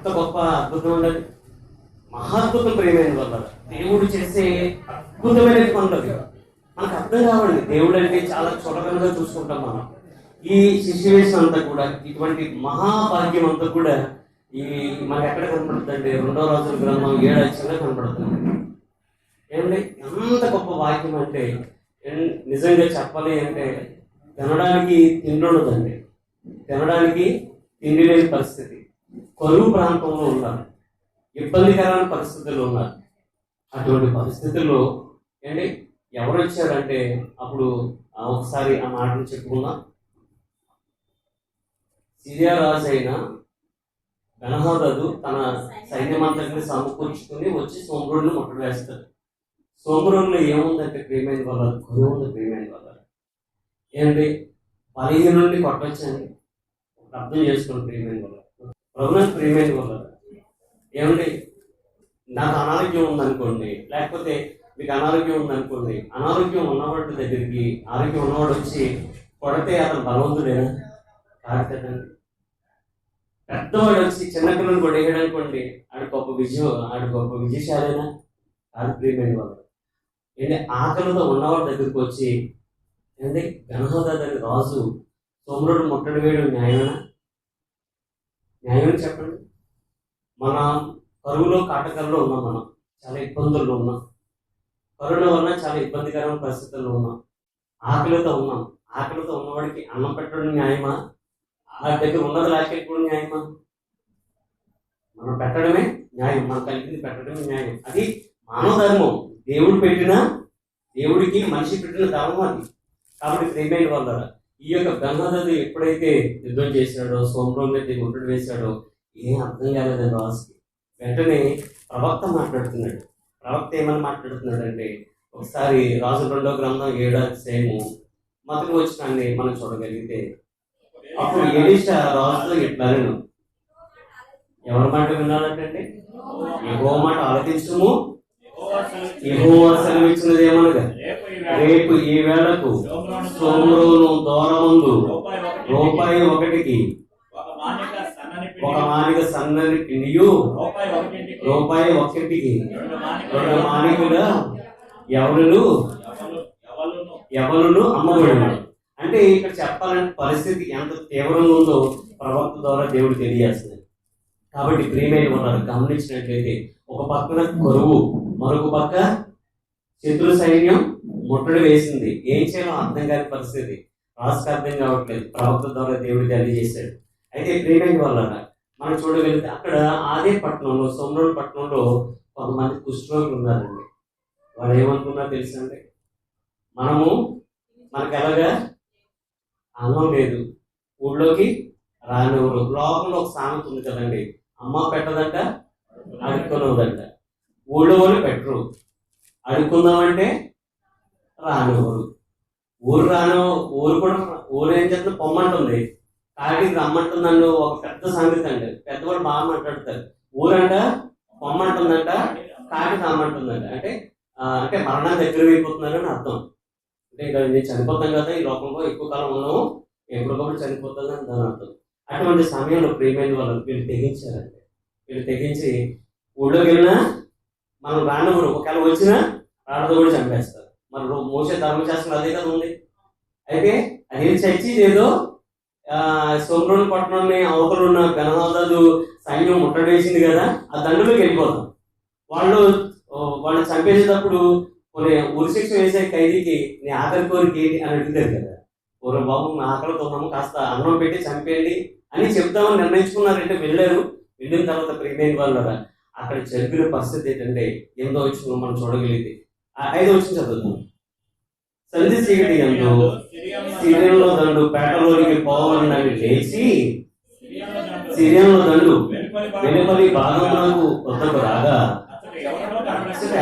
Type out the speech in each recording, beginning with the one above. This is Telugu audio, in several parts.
ఎంత గొప్ప అద్భుతం ఉండదు, మహాద్భుతం ప్రియమైన వల్ల దేవుడు చేసే అద్భుతమైన పనులు మనకు అర్థం కావాలి. దేవుడు అంటే చాలా చులకనగా చూసుకుంటాం మనం. ఈ సిచ్యువేషన్ అంతా కూడా, ఇటువంటి మహాభాగ్యం అంతా కూడా ఈ మనకు ఎక్కడ కనపడుతుందండి? 2వ రాజుల గ్రంథం 7వ అధ్యాయంలో కనపడుతుంది. ఏమండి ఎంత గొప్ప వాక్యం అంటే, నిజంగా చెప్పాలి అంటే తినడానికి తిండి ఉండదండి, తినడానికి తిండి లేని పరిస్థితి, కరువు ప్రాంతంలో ఉన్నారు, ఇబ్బందికరమైన పరిస్థితుల్లో ఉన్నారు. అటువంటి పరిస్థితుల్లో ఏంటి ఎవరు వచ్చారంటే, అప్పుడు ఒకసారి ఆ మాటలు చెప్పుకుందాం. సిరియా రాజు అయిన బెన్హదదు తన సైన్యమంతటిని సమకూర్చుకుని వచ్చి సోమ్రోడ్ని ముట్టడి వేస్తారు. సోమ్రోడ్లో ఏముందంటే ప్రియమైన వాళ్ళ కరువు ఉంది. ప్రియమైన వాళ్ళ ఏంటి 15 నుండి కొట్టొచ్చండి. అర్థం చేసుకోండి ప్రియమైన వాళ్ళ, ప్రభుత్వం ప్రియమైన వాళ్ళ. ఏమండి నాకు అనారోగ్యం ఉందనుకోండి, లేకపోతే మీకు అనారోగ్యం ఉందనుకోండి, అనారోగ్యం ఉన్నవాడి దగ్గరికి ఆరోగ్యం ఉన్నవాడు వచ్చి కొడితే అతను బలవంతుడేనా? కాదు కదండి. పెద్దవాడు వచ్చి చిన్నపిల్లలు కొడేయడం అనుకోండి, ఆడు గొప్ప విజయశాలైనా? కాదు ప్రియమైన వాళ్ళు. ఏంటి ఆకలితో ఉన్నవాడి దగ్గరికి వచ్చి ఏంటి బెన్హదదు రాజు సోమ్రోడు ముట్టడి వేయడం న్యాయమేనా? న్యాయమని చెప్పండి. మన కరువులో కాటకాల్లో ఉన్నాం, మనం చాలా ఇబ్బందుల్లో ఉన్నాం, కరోనా వల్ల చాలా ఇబ్బందికరమైన పరిస్థితుల్లో ఉన్నాం, ఆకలితో ఉన్నాం. ఆకలితో ఉన్నవాడికి అన్నం పెట్టడం న్యాయమా? ఆ దగ్గర ఉన్నది లాక్కెట్టుకోవడం న్యాయమా? మనం పెట్టడమే న్యాయం, మనం కలిగింది పెట్టడమే న్యాయం. అది మానవ ధర్మం, దేవుడికి మనిషి పెట్టిన ధర్మం అది. కాబట్టి ప్రియమైన వాళ్ళ, ఈ యొక్క బెన్హదదు ఎప్పుడైతే యుద్ధం చేశాడో, సోమ్రోన్ అయితే ముట్టడి వేశాడో, ఏం అర్థం కాలేదండి రాజుకి. వెంటనే ప్రవక్త మాట్లాడుతున్నాడు. ప్రవక్త ఏమని మాట్లాడుతున్నాడంటే, ఒకసారి రాజు 2వ గ్రంథం 7వ అధ్యాయము మొదటి వచనాన్ని మనం చూడగలిగితే, అప్పుడు ఎలీషా రాజుతో ఇట్లాను, ఎవరి మాట వినాలంటే యెహోవా మాట ఆలకించుము, యెహోవా సెలవిచ్చినది ఏమనగా, రేపు ఈ వేళకు సోమ్రోను దూరమందు రూపాయి 1కి ఒక మానిక సన్నని పిండియు, రూపాయి 1కి 2 మానికల ఎవరును అమ్మబడును. అంటే ఇక్కడ చెప్పాలంటే పరిస్థితి ఎంత తీవ్రంగా ఉందో ప్రవక్త ద్వారా దేవుడు తెలియజేస్తుంది. కాబట్టి ప్రియమైన ఉన్నారు గమనించినట్లయితే, ఒక పక్కన కరువు, మరొక పక్క శత్రు సైన్యం ముట్టడి వేసింది. ఏం చేయాలో అర్థం కాని పరిస్థితి, రాజుకు అర్థం కావట్లేదు. ప్రవక్త ద్వారా దేవుడు తెలియజేశాడు. అయితే ప్రియమైన వాళ్ళ మనం చూడగలిగితే, అక్కడ అదే పట్టణంలో, సోమ్రోన్ పట్టణంలో కొంతమంది కుష్ఠరోగులు ఉన్నారండి. వాళ్ళు ఏమనుకున్నారో తెలుసండి, మనకు ఎలాగా అన్నం లేదు, ఊళ్ళోకి రానివ్వరు. లోకంలో ఒక సామెత ఉంది కదండి, అమ్మ పెట్టదంట, అడుక్కునవదంట. ఊళ్ళో వాళ్ళు పెట్టరు, అడుక్కుందామంటే రానివ్వరు. ఊరు ఏం చేస్తుంది, పొమ్మంటుంది, కాటికి రమ్మంటుందండి. ఒక పెద్ద సంగతి అండి, పెద్దవాళ్ళు బాగా మాట్లాడతారు. ఊరంట పొమ్మంటుందంట, కాటికి రమ్మంటుందంట. అంటే మరణాన్ని దగ్గర అయిపోతున్నారని అర్థం. అంటే ఇక్కడ నేను చనిపోతాం కదా, ఈ లోకంలో ఎక్కువ కాలం ఉన్నాము, ఎప్పటికప్పుడు చనిపోతుందని దాని అర్థం. అటువంటి సమయంలో ప్రియమైన వాళ్ళు వీళ్ళు తెగించారండి. వీళ్ళు తెగించి ఊళ్ళోకి వెళ్ళినా మనం రానివ్వరు, ఒకవేళ వచ్చినా రాళ్ళతో కూడా చంపేస్తారు. మరి మోసే ధర్మశాస్త్రం అదే కదా ఉంది. అయితే అది చచ్చి ఏదో సోమ్రోన్ పట్టణాన్ని అవతల ఉన్న బెన్హదదు సైన్యం ముట్టడేసింది కదా, ఆ దండులోకి వెళ్ళిపోతాం. వాళ్ళు చంపేసేటప్పుడు ఉరిశిక్ష వేసే ఖైదీకి నీ ఆకలి కోరిక ఏంటి అని అడుగుతారు కదా. బాబు నా ఆకలితో ఉన్నాము, కాస్త అన్నం పెట్టి చంపేయండి అని చెప్తామని నిర్ణయించుకున్నారంటే వెళ్ళారు. వెళ్ళిన తర్వాత ప్రియమైన వాళ్ళ అక్కడ జరిగిన పరిస్థితి ఏంటంటే, 8వ వచనం మనం చూడగలిగితే, 5వ వచనం చదువుతాం. సంధి చీకటి యందు సిరియన్లో దండు పేటలోనికి పోవాలని లేచి, సిరియన్లో దండు వెలుపలి భాగమునకు వద్దకు రాగా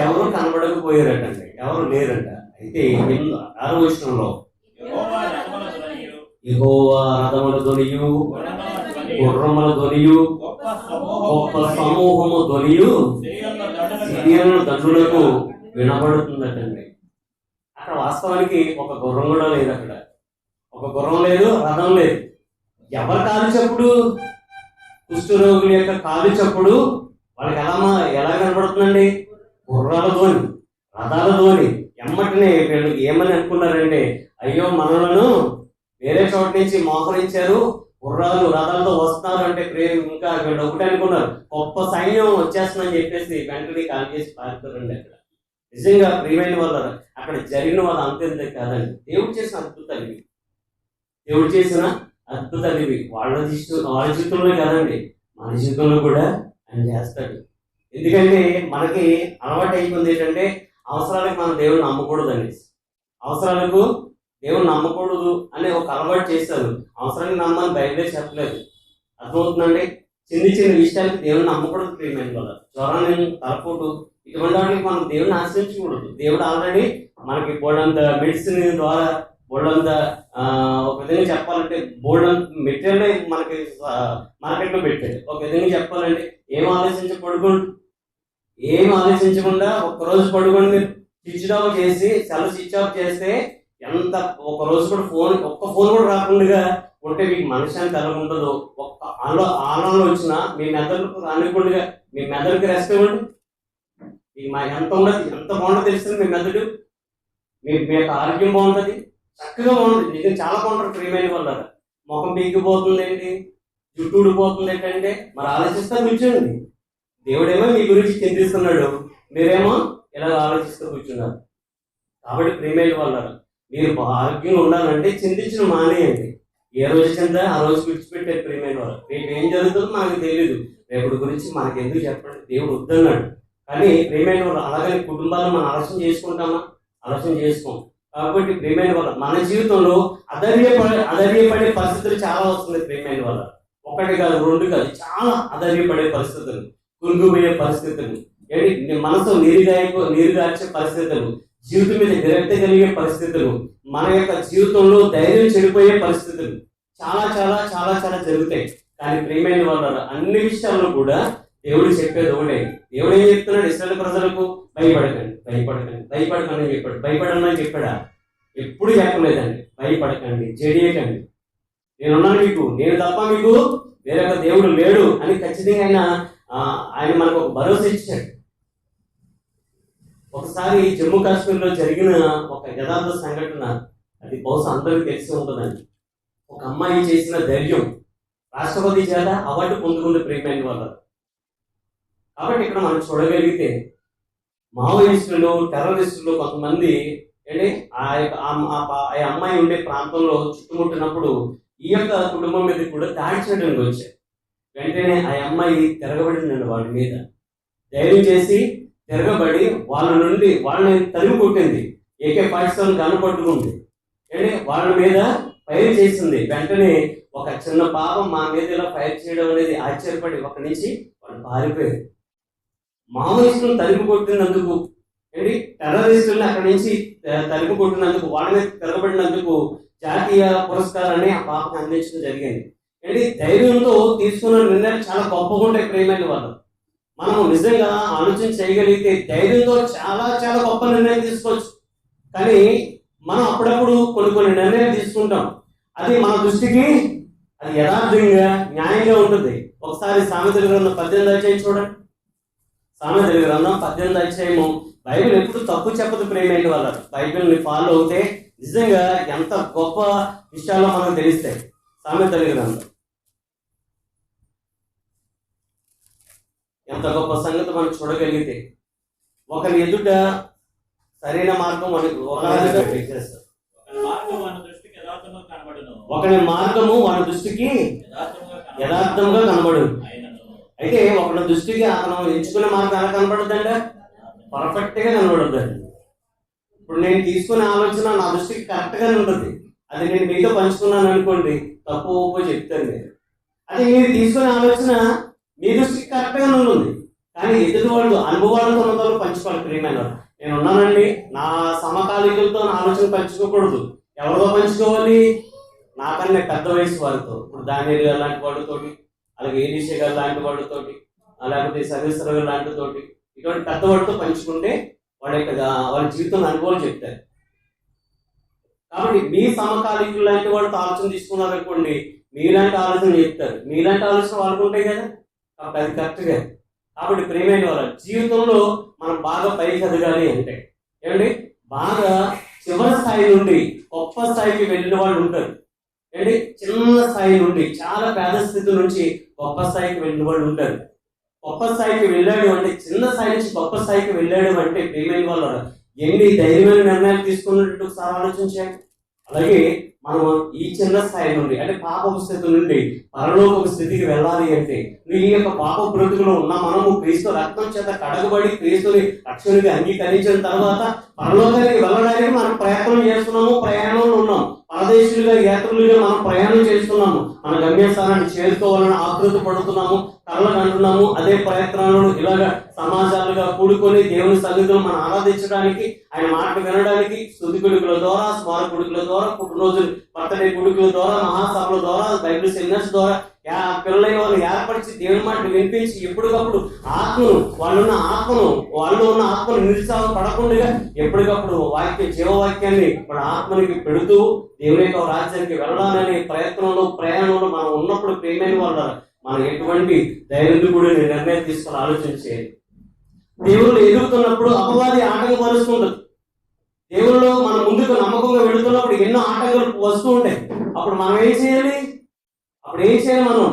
ఎవరు కనబడకపోయారటండి, ఎవరు లేరంట. అయితే 6వ వచనంలో, యెహోవా రథముల ధ్వనియు, గుర్రముల ధ్వనియు, గొప్ప సమూహము ధ్వనియు సిరియను దండులకు వినబడుతుందటండి. అక్కడ వాస్తవానికి ఒక గుర్రం కూడా లేదు, ఒక గుర్రం లేదు, రథం లేదు. ఎవరు కాలు చెప్పుడు కుష్ఠరోగుల యొక్క కాలు చప్పుడు వాళ్ళకి ఎలా కనబడుతుందండి? గుర్రాల ధ్వని, రథాల ధ్వని. ఎమ్మటినే వీళ్ళకి ఏమని అనుకున్నారంటే, అయ్యో మనలను వేరే చోట నుంచి మోహరించారు, గుర్రాలు రథాలతో వస్తున్నారు అంటే ఇంకా వీళ్ళు ఒకటి అనుకున్నారు, గొప్ప సైన్యం వచ్చేస్తుందని చెప్పేసి వెంటనే కాల్ చేసి పారిపోయారండి. అక్కడ నిజంగా ప్రియమైన వాళ్ళ అక్కడ జరిగిన వాళ్ళ అంతే కాదండి, దేవుడు చేసిన అద్భుతాలు ఇవి. దేవుడు చేసిన అద్భుతాలు ఇవి. వాళ్ళ జీవితంలో కాదండి, మన జీవితంలో కూడా ఆయన చేస్తాడు. ఎందుకంటే మనకి అలవాటు అయిపోయింది ఏంటంటే, అవసరాలకు మనం దేవుని నమ్మకూడదు అనేసి, అవసరాలకు దేవుని నమ్మకూడదు అనే ఒక అలవాటు చేశారు. అవసరానికి నమ్మని బైబిలే చెప్పలేదు. అర్థమవుతుందండి? చిన్న చిన్న విషయాలకి దేవుని నమ్మకూడదు ప్రియమైన వాళ్ళ. జ్వరాన్ని, తలపోటు, ఇటువంటి వాటికి మనం దేవుని ఆశ్రయించకూడదు. దేవుడు ఆల్రెడీ మనకి బోల్డంత మెడిసిన్ ద్వారా, బోల్డంత ఒక విధంగా చెప్పాలంటే బోల్డంత మెటీరియల్ మనకి మార్కెట్లో పెట్టాడు. ఒక విధంగా చెప్పాలంటే ఏం ఆలోచించకుండా ఒక్కరోజు పడుకొని మీరు స్విచ్ ఆఫ్ చేసి స్విచ్ ఆఫ్ చేస్తే ఎంత ఒక రోజు కూడా ఒక్క ఫోన్ కూడా రాకుండా ఉంటే మీకు మనశ్శాంతి ఎలా ఉంటుందో, ఒక్క ఆనందం వచ్చినా మీ మెదడుకు రానికుండా మీ మెదడుకి రెస్ట్ ఇవ్వండి. మీకు ఎంత బాగుంటుందో తెలుస్తుంది మీ మెదడు, మీ యొక్క ఆరోగ్యం బాగుంటుంది, చక్కగా బాగుంటుంది. ఇది చాలా బాగుంటుంది ప్రియమైన వాళ్ళ. ముఖం పీకిపోతుంది ఏంటి, జుట్టు ఊడిపోతుంది ఏంటంటే మరి ఆలోచిస్తా కూర్చోండి. దేవుడేమో మీ గురించి చింతిస్తున్నాడు, మీరేమో ఇలా ఆలోచిస్తూ కూర్చున్నారు. కాబట్టి ప్రియమైన వాళ్ళ, మీరు ఆరోగ్యంగా ఉండాలంటే చింతించడం మానేయండి. ఏ రోజు చింత ఆ రోజు విడిచిపెట్టే ప్రియమైన వాళ్ళు. రేపు ఏం జరుగుతుందో మనకు తెలియదు, రేపటి గురించి మనకు ఎందుకు చెప్పండి, దేవుడు వద్దన్నాడు. కానీ ప్రియమైన వాళ్ళు అలాగే కుటుంబాలను మనం ఆలోచన చేసుకుంటామా? ఆలోచన చేసుకోం. కాబట్టి ప్రియమైన వాళ్ళ మన జీవితంలో అధైర్యపడే పరిస్థితులు చాలా వస్తుంది ప్రియమైన వాళ్ళ. ఒకటి కాదు, రెండు కాదు, చాలా అధైర్యపడే పరిస్థితులు, కుంగిపోయే పరిస్థితులు, మనసు నీరుగార్చే పరిస్థితులు, జీవితం మీద విరక్తి కలిగే పరిస్థితులు, మన యొక్క జీవితంలో ధైర్యం చెడిపోయే పరిస్థితులు చాలా చాలా చాలా చాలా జరుగుతాయి. కానీ ప్రియమైన వాళ్ళ అన్ని విషయాల్లో కూడా దేవుడు చెప్పేది ఒకటే. దేవుడు ఏం చెప్తున్నాడు? ఇశ్రాయేలు ప్రజలకు భయపడకండి అని చెప్పాడు. భయపడని చెప్పాడా? ఎప్పుడు చెప్పలేదండి. భయపడకండి, జడియకండి, నేనున్నాను మీకు, నేను తప్ప మీకు వేరొక దేవుడు లేడు అని ఖచ్చితంగా ఆయన మనకు ఒక భరోసా ఇచ్చాడు. ఒకసారి జమ్మూ కాశ్మీర్లో జరిగిన ఒక యథార్థ సంఘటన, అది బహుశా అందరికీ తెలిసి ఉంటుందండి. ఒక అమ్మాయి చేసిన ధైర్యం రాష్ట్రపతి చేత అవార్డు పొందుకుంది ప్రియమైన వాళ్ళ. కాబట్టి ఇక్కడ మనం చూడగలిగితే మావోయిస్టులు, టెర్రరిస్టులు కొంతమంది ఆ అమ్మాయి ఉండే ప్రాంతంలో చుట్టుముట్టినప్పుడు ఈ యొక్క కుటుంబం మీద కూడా దాడి చేయడానికి వచ్చారు. వెంటనే ఆ అమ్మాయి తిరగబడిందండి వాళ్ళ మీద. ధైర్యం చేసి తిరగబడి వాళ్ళని తరిమి కొట్టింది. AK-47 గన్ పట్టుకుంది, వాళ్ళ మీద ఫైర్ చేసింది. వెంటనే ఒక చిన్న పాపం మా మీద ఇలా ఫైర్ చేయడం అనేది ఆశ్చర్యపడి ఒక నుంచి వాళ్ళు పారిపోయారు. మావోయిస్టులను తరిమి కొట్టినందుకు, టెర్రరిస్టులను అక్కడి నుంచి తరిమి కొట్టినందుకు, వాళ్ళ మీద తిరగబడినందుకు జాతీయ పురస్కారాన్ని ఆ పాపకు అందించడం జరిగింది. ధైర్యంతో తీసుకున్న నిర్ణయాలు చాలా గొప్పగా ఉంటాయి ప్రియమైన వాళ్ళు. మనం నిజంగా ఆలోచన చేయగలిగితే ధైర్యంతో చాలా చాలా గొప్ప నిర్ణయం తీసుకోవచ్చు. కానీ మనం అప్పుడప్పుడు కొన్ని నిర్ణయాలు తీసుకుంటాం, అది మన దృష్టికి అది యథార్థంగా న్యాయంగా ఉంటుంది. ఒకసారి సామెతల గ్రంథం 18వ అధ్యాయం చూడండి. సామెతల గ్రంథం 18వ అధ్యాయము. బైబిల్ ఎప్పుడు తప్పు చెప్పదు ప్రియమైన వాళ్ళ. బైబిల్ని ఫాలో అవుతే నిజంగా ఎంత గొప్ప విషయాల్లో మనకు తెలుస్తాయి. సామెతల గ్రంథం ఎంత గొప్ప సంగతి మనం చూడగలిగితే, ఒకరి ఎదుట సరైన మార్గం ఒకరి మార్గము వాడి దృష్టికి యథార్థంగా కనబడు. అయితే ఒకరి దృష్టికి అతను ఎంచుకునే మార్గం ఎలా కనబడుద్దంటే పర్ఫెక్ట్ గా కనబడుద్దండి. ఇప్పుడు నేను తీసుకునే ఆలోచన నా దృష్టికి కరెక్ట్ గానే ఉంటుంది. అది నేను మీతో పంచుకున్నాను అనుకోండి, తప్పు ఒప్పో చెప్తాను నేను. అది మీరు తీసుకునే ఆలోచన మీ దృష్టికి కరెక్ట్ గానే ఉంటుంది, కానీ ఎదుటి వాళ్ళు అనుభవాలతో ఉన్నతో పంచుకోవాలి ప్రియమైన. నేను ఉన్నానండి, నా సమకాలీకులతో నా ఆలోచన పంచుకోకూడదు. ఎవరితో పంచుకోవాలి? నాకన్నా పెద్ద వయసు వారితో. ఇప్పుడు దానియేలు గారు లాంటి వాళ్ళతోటి, అలాగే ఎలీషా గారు లాంటి వాళ్ళతోటి, లేకపోతే సర్వేశ్వర గారు లాంటి తోటి, ఇటువంటి పెద్దవాడితో పంచుకుంటే వాళ్ళ జీవితంలో అనుభవాలు చెప్తారు. కాబట్టి మీ సమకాలీకులు లాంటి వాళ్ళతో ఆలోచన తీసుకున్నారనుకోండి, మీలాంటి ఆలోచన చెప్తారు, మీలాంటి ఆలోచన వాళ్ళకు ఉంటాయి కదా, కాబట్టి అది కరెక్ట్గా. కాబట్టి ప్రేమైన వాళ్ళ జీవితంలో మనం బాగా పైకి ఎదగాలి అంటే ఏమండి, బాగా చివరి స్థాయి నుండి గొప్ప స్థాయికి వెళ్ళిన వాళ్ళు ఉంటారు. ఏంటి, చిన్న స్థాయి నుండి చాలా పేద స్థితి నుంచి గొప్ప స్థాయికి వెళ్ళిన వాళ్ళు ఉంటారు. గొప్ప స్థాయికి వెళ్ళాడు అంటే, చిన్న స్థాయి నుంచి గొప్ప స్థాయికి వెళ్ళాడు అంటే ప్రేమైన వాళ్ళ ఎన్ని ధైర్యమైన నిర్ణయాలు తీసుకున్నట్టు ఒకసారి ఆలోచించాడు. అలాగే మనం ఈ చిన్న స్థాయి నుండి అంటే పాపపు స్థితి నుండి పరలోక స్థితికి వెళ్ళాలి అంటే, ఈ యొక్క పాప బ్రతుకులో ఉన్న మనము క్రీస్తు రక్తం చేత కడగబడి క్రీస్తుని రక్షణకి అంగీకరించిన తర్వాత పరలోకానికి వెళ్ళడానికి మనం ప్రయత్నం చేస్తున్నాము, ప్రయాణంలో ఉన్నాం. పరదేశులుగా యాత్రులుగా మనం ప్రయాణం చేస్తున్నాము, మన గమ్యస్థానాన్ని చేరుకోవాలని ఆకృతి పడుతున్నాము, కళ్ళకు అంటున్నాము. అదే ప్రయత్నాలను ఇలాగ సమాజాలుగా కూడుకొని దేవుని సన్నిధిలో మనం ఆరాధించడానికి, ఆయన మాట వినడానికి, స్తుతి కొడుకుల ద్వారా, స్మారక కొడుకుల ద్వారా, పుట్టినరోజు బర్త్డే కొడుకుల ద్వారా, మహాసభల ద్వారా, బైబిల్ సెమినార్స్ ద్వారా పిల్లలైన వాళ్ళు ఏర్పరిచి దేవుని మాట వినిపించి ఎప్పటికప్పుడు ఆత్మను వాళ్ళు ఉన్న ఆత్మను నిరుత్సాహం పడకుండా ఎప్పటికప్పుడు జీవవాక్యాన్ని వాళ్ళ ఆత్మనికి పెడుతూ దేవుని యొక్క రాజ్యానికి వెళ్ళాలనే ప్రయాణంలో మనం ఉన్నప్పుడు ప్రేమైన వాళ్ళు మనం ఎటువంటి ధైర్యం కూడా నిర్ణయం తీసుకొని ఆలోచించేది. దేవుళ్ళు ఎదుగుతున్నప్పుడు అపవాది ఆటంకపరుస్తుండదు. దేవుళ్ళు మన ముందుకు నమ్మకంగా వెళుతున్నప్పుడు ఎన్నో ఆటంకాలు వస్తూ ఉంటాయి. అప్పుడు మనం ఏం చేయాలి? మనం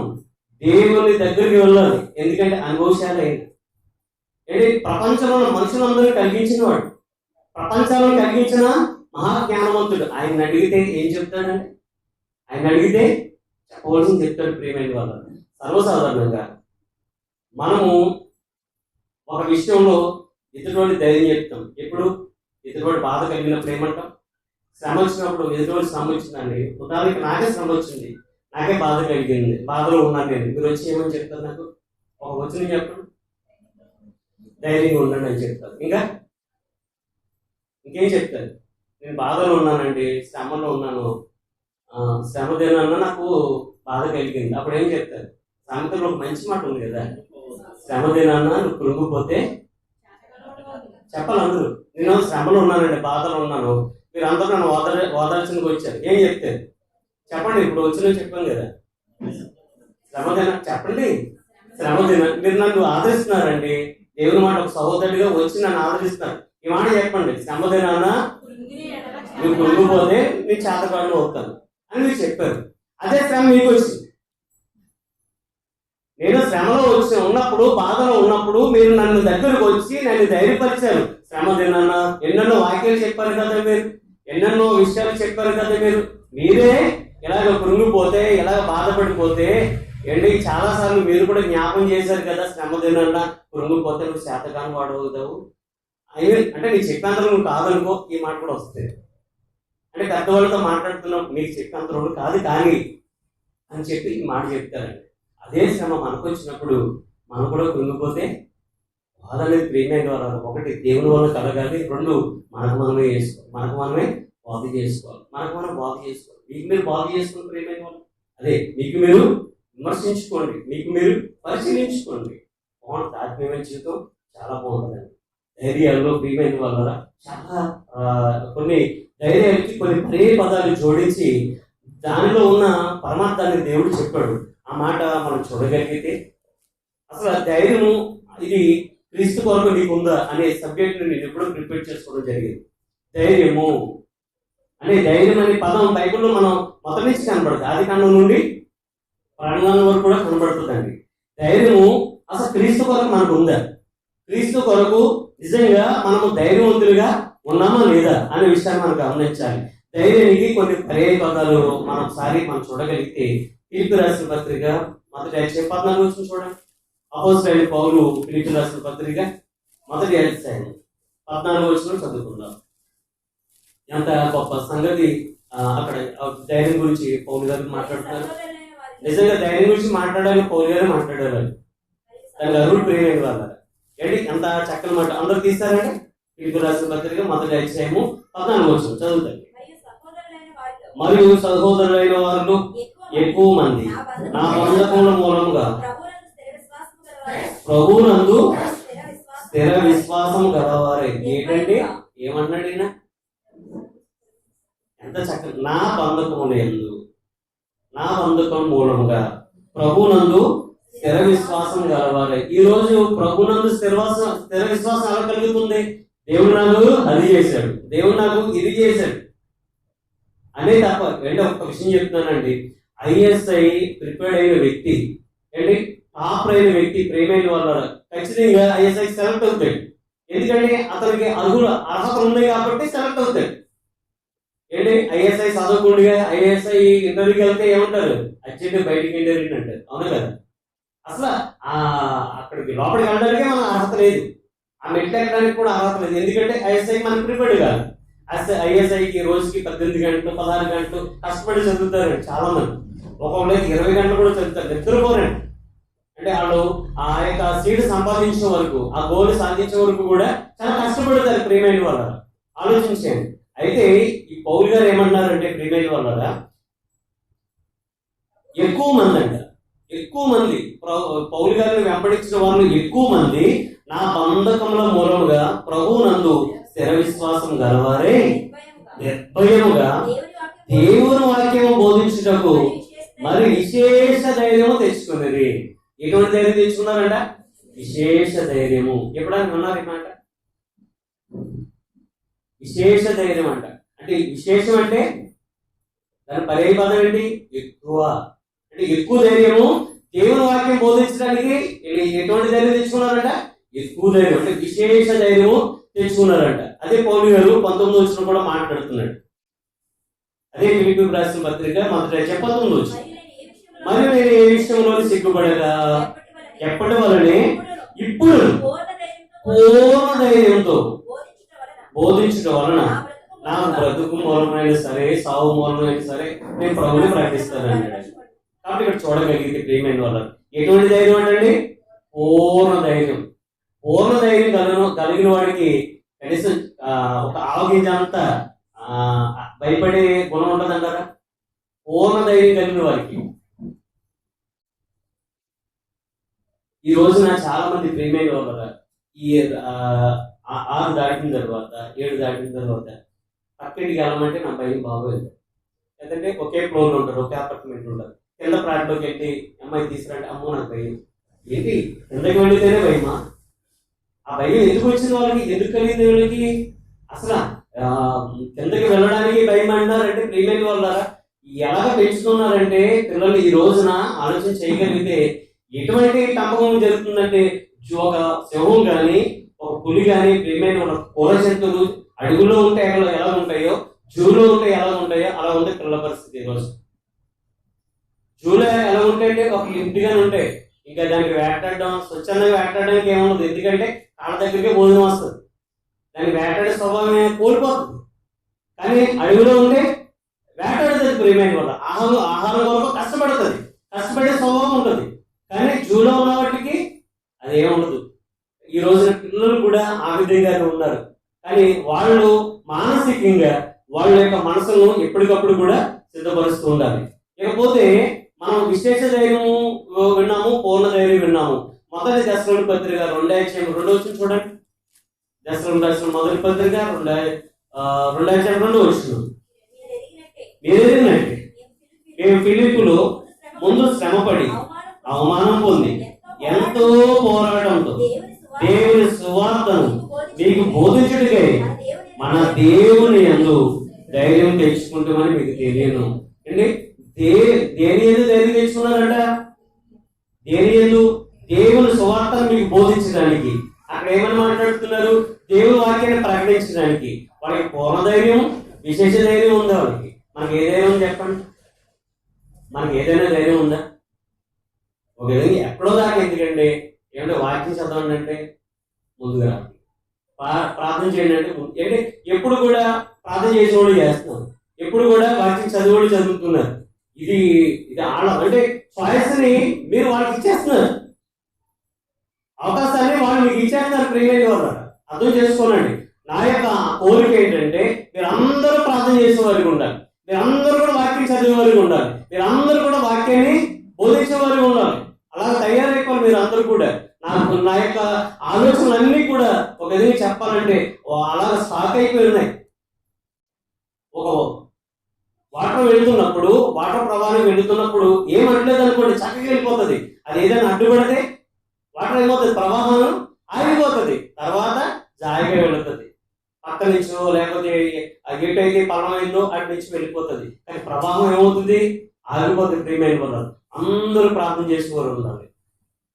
దేవుని దగ్గరికి వెళ్ళాలి. ఎందుకంటే అనుభవశాలి ఏంటి, ప్రపంచంలో మనుషులందరూ కలిగించిన వాడు, ప్రపంచాలను కలిగించిన మహాజ్ఞానవంతుడు. ఆయన అడిగితే ఏం చెప్తాడంటే, ఆయన అడిగితే చెప్పవలసింది చెప్తాడు. ప్రియమైన వాళ్ళ సర్వసాధారణంగా మనము ఒక విషయంలో ఎదుటి ధైర్యం చెప్తాం. ఎప్పుడు ఎదుటి బాధ కలిగినప్పుడు ఏమంటాం? శ్రమ వచ్చినప్పుడు ఎదుటి శ్రమ వచ్చిందండి, ఉదాహరణకి నాకే శ్రమ వచ్చింది, నాకే బాధ కలిగింది, బాధలో ఉన్నాను నేను, మీరు వచ్చి ఏమని చెప్తారు? నాకు ఒక వచ్చిన చెప్పండి, ధైర్యంగా ఉండండి అని చెప్తారు. ఇంకేం చెప్తారు? నేను బాధలో ఉన్నానండి, శ్రమలో ఉన్నాను, శ్రమ దేనన్నా నాకు బాధ కలిగింది. అప్పుడు ఏం చెప్తారు? సామెతలో ఒక మంచి మాట ఉంది కదా, శ్రమ దేనన్నా నువ్వు కృంగిపోతే చెప్పాలి అందరూ. నేను శ్రమలో ఉన్నానండి, బాధలో ఉన్నాను, మీరు అందరూ నన్ను ఓదార్చడానికి వచ్చారు, ఏం చెప్తారు? చెప్పండి. ఇప్పుడు వచ్చిన చెప్పాను కదా, శ్రమదిన చెప్పండి, శ్రమదిన. మీరు నన్ను ఆదరిస్తున్నారండి, దేవుని మాట ఒక సహోదరుడిగా వచ్చి నన్ను ఆదరిస్తున్నారు. ఈ మాట చెప్పండి, శ్రమదినానా నువ్వు కృంగిపోతే నేను చేతకాడు అవుతాను అని మీరు చెప్పారు. అదే శ్రమ మీకు వచ్చింది. నేను శ్రమలో ఉన్నప్పుడు, బాధలో ఉన్నప్పుడు మీరు నన్ను దగ్గరకు వచ్చి నన్ను ధైర్యపరిచారు. శ్రమ దినానా ఎన్నెన్నో వాక్యాలు చెప్పారు కదా, మీరు ఎన్నెన్నో విషయాలు చెప్పారు కదా. మీరే ఇలాగ కృంగిపోతే, ఇలాగ బాధపడిపోతే ఏంటి, చాలాసార్లు మీరు కూడా జ్ఞాపం చేశారు కదా, శ్రమ దినాన్నా కృంగిపోతే నువ్వు శాతకాన్ని వాడవుతావు అంటే నీకు చెప్పేంతలో నువ్వు కాదనుకో. ఈ మాట కూడా వస్తుంది. అంటే పెద్దవాళ్ళతో మాట్లాడుతున్నాం, నీకు చెప్పేంతలో కాదు కానీ అని చెప్పి ఈ మాట చెప్తారండి. అదే శ్రమ మనకు వచ్చినప్పుడు మనం కూడా కృంగిపోతే బాధ అనేది ప్రేమ ద్వారా ఒకటి దేవుని వల్ల కలగాలి, రెండు మనకు మనమే బాధ చేసుకోవాలి. మీకు మీరు బాధ చేసుకుని ప్రేమైన వాళ్ళు అదే మీకు మీరు విమర్శించుకోండి, మీకు మీరు పరిశీలించుకోండి. బాగుంటుంది. ఆత్మీయమైన జీవితం చాలా బాగుంటుందండి. ధైర్యాల్లో ప్రియమైన వాళ్ళ చాలా కొన్ని ధైర్యాలకి కొన్ని ప్రే పదాలు జోడించి దానిలో ఉన్న పరమార్థాన్ని దేవుడు చెప్పాడు. ఆ మాట మనం చూడగలిగితే అసలు ధైర్యము ఇది క్రీస్తు కొరకు నీకు ఉందా అనే సబ్జెక్ట్ నేను ఎప్పుడూ ప్రిపేర్ చేసుకోవడం జరిగింది. ధైర్యము అనే ధైర్యం అనే పదం బైబిల్లో మనం మొదటి నుంచి కనబడుతుంది. ఆది కాండం నుండి ప్రాణాల వరకు కూడా కనబడుతుందండి. ధైర్యము అసలు క్రీస్తు కొరకు మనకు ఉందా? క్రీస్తు కొరకు నిజంగా మనము ధైర్యవంతులుగా ఉన్నామా లేదా అనే విషయాన్ని మనం గమనించాలి. ధైర్యానికి కొన్ని పర్యాయ పదాలు మనం చూడగలిగితే ఫిలిప్పీ రాసిన పత్రిక మొదటి అధ్యాయం 14 చూడండి. అపోస్తలుడైన పౌలు ఫిలిప్పీ రాసిన పత్రిక మొదటి అధ్యాయం 14 చదువుకుందాం. ఎంత గొప్ప సంగతి అక్కడ ధైర్యం గురించి పౌలు గారు మాట్లాడుతున్నారు. నిజంగా ధైర్యం గురించి మాట్లాడాలి, పౌలు గారు మాట్లాడారు. దానికి అరువులు ప్రేమైన వాళ్ళ ఏంటి ఎంత చక్కని మాట. అందరూ తీస్తారండి. ఫిలిప్పీ రాసిన పత్రిక మొదటి అధ్యాయము 14 చదువుతారు. మరియు సహోదరులైన వారు ఎక్కువ మంది నా బంధకముల మూలముగా ప్రభువునందు స్థిర విశ్వాసం గలవారే. ఏంటంటే ఏమన్నాడు ఈయన? ఎంత చక్కగా నా బంధకముల యందు, నా బంధకం మూలముగా ప్రభునందు స్థిర విశ్వాసం గలవారే. ఈ రోజు ప్రభునందు స్థిర విశ్వాసం ఎలా కలుగుతుంది? దేవుడు నాకు అది చేశాడు, దేవుడు నాకు ఇది చేశాడు అనే తప్ప. అంటే ఒక విషయం చెప్తున్నానండి, ఐఎస్ఐ ప్రిపేర్డ్ అయిన వ్యక్తి ఏంటి, టాప్ అయిన వ్యక్తి, ప్రేమైన వాళ్ళ ఖచ్చితంగా ఐఎస్ఐ సెలెక్ట్ అవుతాడు. ఎందుకంటే అతనికి అర్హత ఉంది కాబట్టి సెలెక్ట్ అవుతాడు. ఏంటి, ఐఎస్ఐ చదవకుండా ఐఎస్ఐ ఇంటర్వ్యూకి వెళ్తే ఏమంటారు, అర్జెంట్ బయటికి ఇంటర్వ్యూ అంటారు. అవునా కదా? అసలు అక్కడికి లోపలికి వెళ్ళడానికి మన అర్హత లేదు, ఆ మెట్లు ఎక్కడానికి కూడా అర్హత లేదు. ఎందుకంటే ఐఎస్ఐకి మనం ప్రిపేర్డ్ కాదు. ఐఎస్ఐకి రోజుకి 18 గంటలు 16 గంటలు కష్టపడి చదువుతారు చాలా మంది. ఒక్కొక్కరికి 20 గంటలు కూడా చదువుతారు, నిద్రపోరండి. అంటే వాళ్ళు ఆ యొక్క సీట్ సంపాదించే వరకు, ఆ గోల్ సాధించే వరకు కూడా చాలా కష్టపడతారు ప్రియమైన వాళ్ళ. ఆలోచించండి. అయితే ఈ పౌలు గారు ఏమన్నారంటే, ప్రియమైన వాళ్ళ ఎక్కువ మంది అంట, ఎక్కువ మంది పౌలు గారిని వెంబడించిన వాళ్ళు ఎక్కువ మంది నా బంధకముల మూలముగా ప్రభువునందు స్థిర విశ్వాసం గలవారే నిర్భయముగా దేవుని వాక్యము బోధించుటకు మరి విశేష ధైర్యము తెచ్చుకున్నది. ఎటువంటి ధైర్యం తెచ్చుకున్నారంట? విశేష ధైర్యము. ఎప్పుడైనా విన్నారు ఈ మాట? విశేష ధైర్యం అంట. అంటే విశేషం అంటే దాని పర్యాయ పదం ఏంటి? ఎక్కువ. అంటే ఎక్కువ ధైర్యము. దేవుని వాక్యం బోధించడానికి ఎటువంటి ధైర్యం తెచ్చుకున్నారంట? ఎక్కువ ధైర్యం, అంటే విశేష ధైర్యము తెచ్చుకున్నారంట. అదే పౌలు గారు 19 వచ్చిన కూడా మాట్లాడుతున్నాడు. అదే ఫిలిప్పీయులకు రాసిన పత్రిక 19 వచ్చి, మరి నేను ఏ విషయంలో సిగ్గుపడగా ఎప్పటి వలనే ఇప్పుడు పూర్ణ ధైర్యంతో బోధించడం వలన నా బ్రతుకు మూలమైనా సరే, సావు మూలమైనా సరే నేను ప్రభువుని ప్రకటిస్తానండి. కాబట్టి ఇక్కడ చూడగలిగితే ప్రియమైన వాళ్ళ ఎటువంటి ధైర్యం అంటే పూర్ణ ధైర్యం. పూర్ణ ధైర్యం కలిగిన వాడికి కనీసం ఒక ఆవగింజంతా భయపడే గుణం ఉంటుందంటారా? పూర్ణ ధైర్యం కలిగిన వారికి. ఈ రోజున చాలా మంది ప్రియమైన వాళ్ళ ఈ 6 దాటిన తర్వాత 7 దాటిన తర్వాత పక్కింటికి వెళ్ళమంటే నా భయం బాగోదు. ఎందుకంటే ఒకే ఫ్లోర్ ఉంటారు, ఒకే అపార్ట్మెంట్ ఉంటారు. కింద ఫ్లాట్లోకి వెళ్ళి అమ్మాయి తీసుకురంటే అమ్మో నాకు భయం. ఏంటి, కిందకి వెళ్ళితేనే భయమా? ఆ భయం ఎందుకు వచ్చింది వాళ్ళకి? ఎందుకు కలిగింది వీళ్ళకి? అసలు కిందకి వెళ్ళడానికి భయం అన్నారంటే ప్రియమైన వాళ్ళ ఎలాగ పెంచుతున్నారంటే పిల్లలు ఈ రోజున ఆలోచన చేయగలిగితే ఎటువంటి పెంపకం జరుగుతుందంటే, ఒక సింహం కానీ ఒక పులి కానీ ప్రియమైన వాళ్ళ కూర జంతువులు అడుగులో ఉంటే ఎలా ఉంటాయో, జూలో ఉంటే ఎలా ఉంటాయో అలా ఉంది పిల్లల పరిస్థితి. ఈరోజు జూలో ఎలా ఉంటాయంటే ఒక లిమిట్గానే ఉంటాయి. ఇంకా దానికి వేటాడడం, స్వచ్ఛందంగా వేటాడడానికి ఏముండదు. ఎందుకంటే కాళ్ళ దగ్గరికే భోజనం వస్తుంది, దానికి వేటాడే స్వభావం కోల్పోతుంది. కానీ అడవిలో ఉంటే వేటాడుతుంది ప్రియమైన వాళ్ళ. ఆహారం కొరకు కష్టపడుతుంది, కష్టపడే స్వభావం ఉంటుంది. కానీ జూలో ఉన్న వాటికి అది ఏముండదు. ఈ రోజున పిల్లలు కూడా ఆ విధంగానే ఉన్నారు. కానీ వాళ్ళు మానసికంగా వాళ్ళ యొక్క మనసును ఎప్పటికప్పుడు కూడా సిద్ధపరుస్తూ ఉండాలి. ఇకపోతే మనం విశేష ధైర్యము విన్నాము, పూర్ణ ధైర్యం విన్నాము. మొదటి దశలోని పత్రిక 2:2 చూడండి. దశలోని రాసిన మొదటి పత్రిక 2:2 మీరు ఎదిగినట్టే మేము ఫిలిప్పులో ముందు శ్రమపడి అవమానం పొంది ఎంతో పోరాటంతో దేవుని సువార్తను మీకు బోధించుటకై మన దేవుని యందు ధైర్యం తెచ్చుకుంటామని మీకు తెలియను. అంటే దేని యందు ధైర్యం తెచ్చుకున్నారంట? దేని యందు? దేవుని సువార్తను మీకు బోధించడానికి. అక్కడ ఏమని మాట్లాడుతున్నారు? దేవుని వాక్యాన్ని ప్రకటించడానికి. వాళ్ళకి పూర్ణ ధైర్యం, విశేష ధైర్యం ఉందా వాళ్ళకి? మనకి ఏ ధైర్యం చెప్పండి? మనకి ఏదైనా ధైర్యం ఉందా? ఒక విధంగా ఎక్కడో దాకా. ఎందుకంటే ఏమంటే వాక్యం చదవండి అంటే ముందుగా ప్రార్థన చేయండి అంటే అంటే ఎప్పుడు కూడా ప్రార్థన చేసేవాళ్ళు చేస్తున్నారు, ఎప్పుడు కూడా వాక్యం చదివేవాళ్ళు చదువుతున్నారు. ఇది అంటే చాయిస్ ని మీరు వాళ్ళకి ఇచ్చేస్తున్నారు, అవకాశాన్ని వాళ్ళు మీకు ఇచ్చేస్తున్నారు. ప్రియమైన వాళ్ళు అర్థం చేసుకోనండి. నా యొక్క కోరిక ఏంటంటే మీరందరూ ప్రార్థన చేసే వారికి ఉండాలి, మీరందరూ కూడా వాక్యం చదివే వారికి ఉండాలి, మీరందరూ కూడా వాక్యాన్ని బోధించే వారికి ఉండాలి. అలా తయారైపోవాలి మీరు అందరూ కూడా. నా యొక్క ఆలోచనలన్నీ కూడా ఒక విధంగా చెప్పాలంటే అలాగ స్టాక్ అయిపోయి ఉన్నాయి. వాటర్ వెళుతున్నప్పుడు, వాటర్ ప్రవాహం వెళుతున్నప్పుడు ఏమనలేదు అనుకోండి, చక్కగా వెళ్ళిపోతుంది. అది ఏదైనా అడ్డుపడితే వాటర్ ఏమవుతుంది, ప్రవాహం ఆగిపోతుంది, తర్వాత జాయిగా వెళుతుంది. పక్క నుంచో లేకపోతే ఎటైతే పలమైందో అటు నుంచి వెళ్ళిపోతుంది. కానీ ప్రవాహం ఏమవుతుంది, ఆగిపోతుంది. ప్రియమైన వాళ్ళు అందరూ ప్రార్థన చేసుకోవాలి ఉండాలి.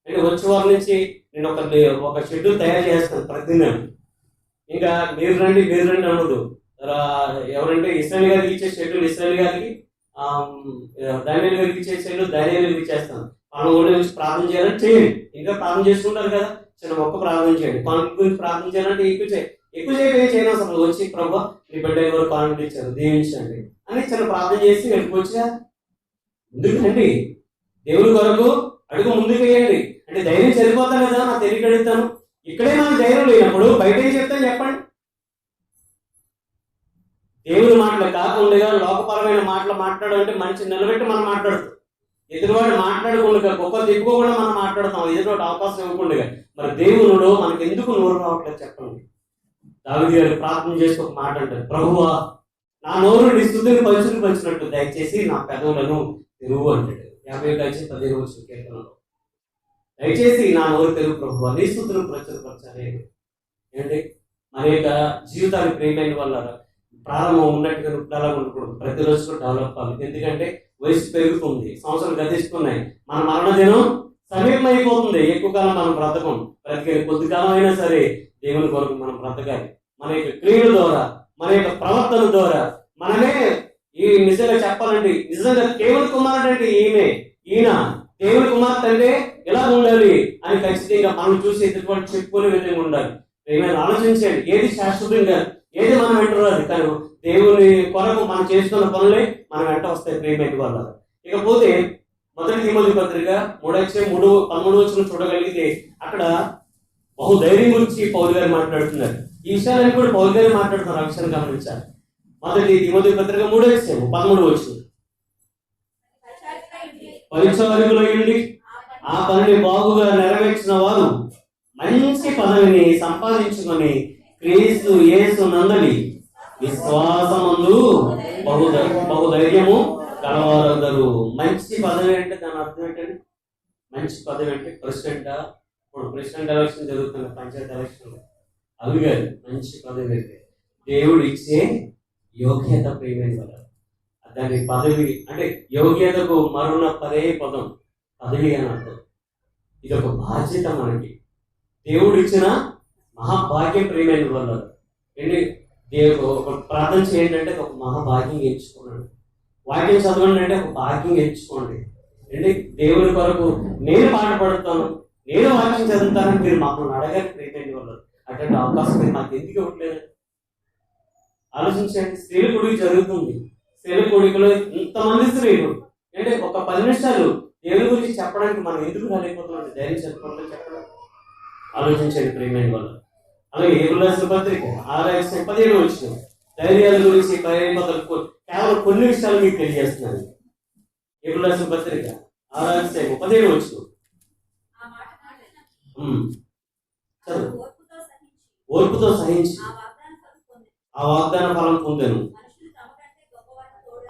అంటే వచ్చే వారి నుంచి నేను ఒక షెడ్యూల్ తయారు చేస్తాను ప్రతిదినం. ఇంకా మీరు రండి అనదు. ఎవరంటే ఇస్రాయేల్ గారికి ఇచ్చే షెడ్యూల్ ఇస్రాయేల్ గారికి, దానియేలు గారికి ఇచ్చే షెడ్యూల్ దానియేలు గారికి ఇచ్చేస్తాను. మనం ఊళ్ళో నుంచి ప్రార్థన చేయాలని చేయండి. ఇంకా ప్రార్థన చేసుకుంటారు కదా, చిన్న మొక్క ప్రార్థన చేయండి. కాన్ఫ్లిక్ట్ గురించి ప్రార్థన చేయాలంటే ఎక్కువ ఏం చేయను. అసలు వచ్చి ప్రభు మీ బిడ్డ ఎవరు కాన్ఫ్లిక్ట్ ఇచ్చారు, దీవించండి అని చిన్న ప్రార్థన చేసి వెళ్ళిపోవచ్చుగా. ముందుకండి, దేవుని కొరకు అడుగు ముందుకు వేయండి. అంటే ధైర్యం సరిపోతాను కదా, నాకు తెలియక అడుగుతాను. ఇక్కడే మనకు ధైర్యం లేనప్పుడు బయట ఏం చెప్తాను చెప్పండి. దేవుని మాటలు కాకుండా లోకపరమైన మాటలు మాట్లాడాలంటే మనిషి నిలబెట్టి మనం మాట్లాడుతాం. ఎదురువాడు మాట్లాడకుండా గొప్ప తిప్పుకోకుండా మనం మాట్లాడతాం, ఎదురువాడు అవకాశం ఇవ్వకుండా. మరి దేవుడు మనకి ఎందుకు నోరు రావట్లేదు చెప్పండి. దావీదు గారు ప్రార్థన చేసి ఒక మాట అంటారు, ప్రభువా నా నోరు నీ స్తుతిని పంచినట్టు దయచేసి నా పెదవులను తెరువు అంటాడు. 50:15 కీర్తనలో. దయచేసి నా నోరు తెరువు ప్రభువా, నీ స్తుతిని ప్రచురపరచాలి. ఏంటి మన యొక్క జీవితానికి ప్రేమైన వల్ల ప్రారంభం ఉన్నట్టుగా అలా ఉండకూడదు. ప్రతిరోజు డెవలప్ అవ్వాలి. ఎందుకంటే వయసు పెరుగుతుంది, సంవత్సరాలు గతిస్తున్నాయి, మన మరణ దినం సమీపం అయిపోతుంది. ఎక్కువ కాలం మనం బ్రతికే కొద్ది కాలం అయినా సరే దేవుని కొరకు మనం బ్రతకాలి. మన యొక్క క్రియల ద్వారా, మన యొక్క ప్రవర్తన ద్వారా మనమే ఈ నిజంగా చెప్పాలంటే నిజంగా దేవుని కుమారుడు అంటే ఈయన దేవుని కుమార్తె అంటే ఎలా ఉండాలి అని ఖచ్చితంగా మనం చూసి ఎదుటి చెప్పుకునే విధంగా ఉండాలి. ఏమైనా ఆలోచించండి, ఏది శాశ్వతంగా ఏది మనం వెంట రాదు, కానీ దేవుని కొరకు మనం చేస్తున్న పనులే మనం వెంట వస్తాయి ప్రేమైన వల్ల. ఇకపోతే 1 తిమోతి పత్రిక 3:13 చూడగలిగితే అక్కడ బహుధైర్యం గురించి పౌలు గారు మాట్లాడుతున్నారు. ఈ విషయాలన్నీ కూడా పౌలు గారు మాట్లాడుతున్నారు. ఆ విషయాన్ని గమనించాలి. 1 తిమోతి పత్రిక 3:13 పరిచారకులయ్యుండి ఆ పనిని బాగుగా నెరవేర్చిన వారు మంచి పదవిని సంపాదించుకొని క్రీస్తు యేసు నందలి విశ్వాసమందు బహుధైర్యము కలవారందరూ. మంచి పదవి అంటే దాని అర్థం ఏంటండి? మంచి పదవి అంటే ప్రెసిడెంటా? ఇప్పుడు ప్రెసిడెంట్ ఎలక్షన్ జరుగుతున్న పంచాయతీ ఎలక్షన్ అవి కాదు. మంచి పదవి అంటే దేవుడు ఇచ్చే యోగ్యత ప్రేమైన వల్ల. దాని పదవి అంటే యోగ్యతకు మరుణ పదే పదం పదవి అని అర్థం. ఇది ఒక బాధ్యత మనకి దేవుడు ఇచ్చిన మహాభాగ్యం ప్రేమైన వల్ల. ఏంటి దేవుడు ఒక ప్రార్థన చేయండి అంటే ఒక మహాభాగ్యం ఎంచుకోండి. వాక్యం చదవండి అంటే ఒక భాగ్యం ఎంచుకోండి. ఏంటి దేవుని కొరకు నేను పాట పడుతాను, నేను వాక్యం చదువుతానని మీరు మమ్మల్ని అడగాలి ప్రేమైన వల్ల. అటువంటి అవకాశం మీరు నాకు ఎందుకు ఇవ్వట్లేదు? ఆలోచించండి. స్త్రీల కొడుకు జరుగుతుంది. స్త్రీల కొడుకులో ఇంతమంది స్త్రీలు అంటే ఒక 10 నిమిషాలు దేవుని గురించి చెప్పడానికి మనం ఎందుకు రాలేకపోతున్నాం? ధైర్యం చెప్పడం చెప్పడం. ఆలోచించండి ప్రేమైన వల్ల. అలాగే హెబ్రీయులకు రాసిన పత్రిక 6:17 ధైర్యాల గురించి కేవలం కొన్ని విషయాలు మీకు తెలియజేస్తున్నాను. హెబ్రీయులకు రాసిన పత్రిక 6:17 ఓర్పుతో సహించి ఆ వాగ్దాన ఫలం పొందాను.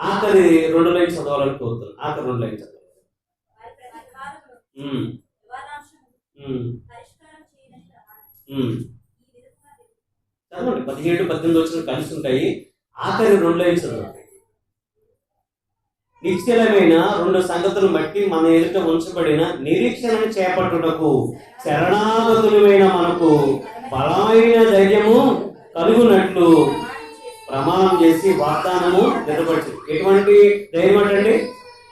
ఆఖరి 2 లైన్స్ చదవాలని కోరుతున్నాను. ఆఖరి 2 లైన్స్ చదవాలి. చదవండి. 17-18 కలిసి ఉంటాయి. ఆఖరి 2 లైన్స్ చదవండి. నిశ్చలమైన 2 సంగతులను బట్టి మన ఎదుట ఉంచబడిన నిరీక్షణను చేపట్టుటకు శరణాగతులమైన మనకు బలమైన ధైర్యము కలుగునట్లు ప్రమాణం చేసి వాగ్దానము నిలబడి. ఎటువంటి ధైర్యం అంటే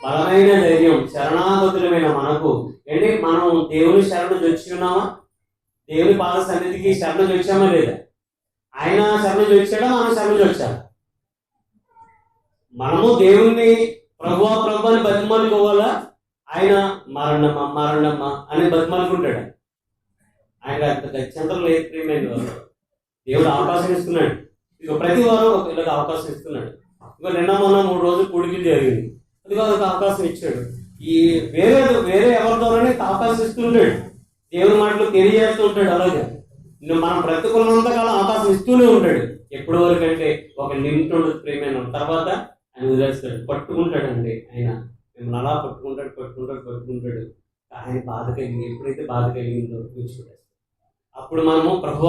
బలమైన ధైర్యం. శరణాగతులమైన మనకు ఏంటి? మనం దేవుని శరణు వచ్చి ఉన్నామా? దేవుని పాద సన్నిధికి శరణు వచ్చామా లేదా? ఆయన శరణు వచ్చాడా, మనం శరణు వచ్చాడా? మనము దేవుణ్ణి ప్రభు అని బతిమాలుకోవాలా? ఆయన మరణమ్మ అని బతిమాలుకుంటాడు. ఆయన గత్యంతరం లేదు ప్రియమైన వాళ్ళు. దేవుడు అవకాశం ఇస్తున్నాడు. ఇక ప్రతి వారం ఇలాగ అవకాశం ఇస్తున్నాడు. ఇక నిన్న మొన్న 3 రోజులు కూడికలు జరిగింది. అది ఒక అవకాశం ఇచ్చాడు. ఈ వేరే ఎవరి ద్వారానే అవకాశం ఇస్తుంటాడు. దేవుని మాటలు తెలియజేస్తూ ఉంటాడు. అలాగే మనం బ్రతుకున్నంత కాలం అవకాశం ఇస్తూనే ఉంటాడు. ఎప్పటి వరకు అంటే ఒక లిమిట్ ఉండదు ప్రేమైన. తర్వాత ఆయన వదిలేస్తాడు, పట్టుకుంటాడండి. ఆయన మిమ్మల్ని అలా పట్టుకుంటాడు. ఆయన బాధ కలిగింది, ఎప్పుడైతే బాధ కలిగిందో విడిచిపెట్టేస్తాడు. అప్పుడు మనము ప్రభు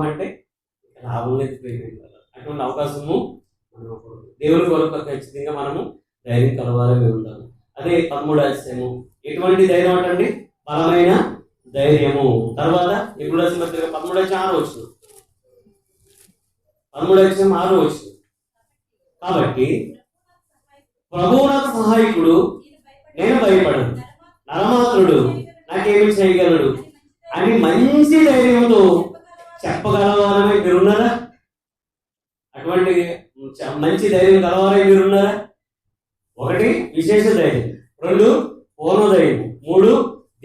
అంటే లాభం లేదు ప్రేమ. అటువంటి అవకాశము మనం దేవుని కొరకు ఖచ్చితంగా మనము ధైర్యం కలవాలని ఉండాలి. అదే 13వ అధ్యాయము. ఎటువంటి ధైర్యం అంటండి? బలమైన ధైర్యము. తర్వాత ఎప్పుడు రాసిన పత్రిక 13వ అధ్యాయం 6వ వచనం. 13వ అధ్యాయం 6వ వచనం. కాబట్టి ప్రభువు నాకు సహాయకుడు, నేను భయపడను, నరమాత్రుడు నాకేమి చేయగలడు అని మంచి ధైర్యంతో చెప్పగలవారని మీరున్నారా? అటువంటి మంచి ధైర్యం కలవారని మీరున్నారా? 1 విశేష ధైర్యం, 2 పూర్ణ ధైర్యం, 3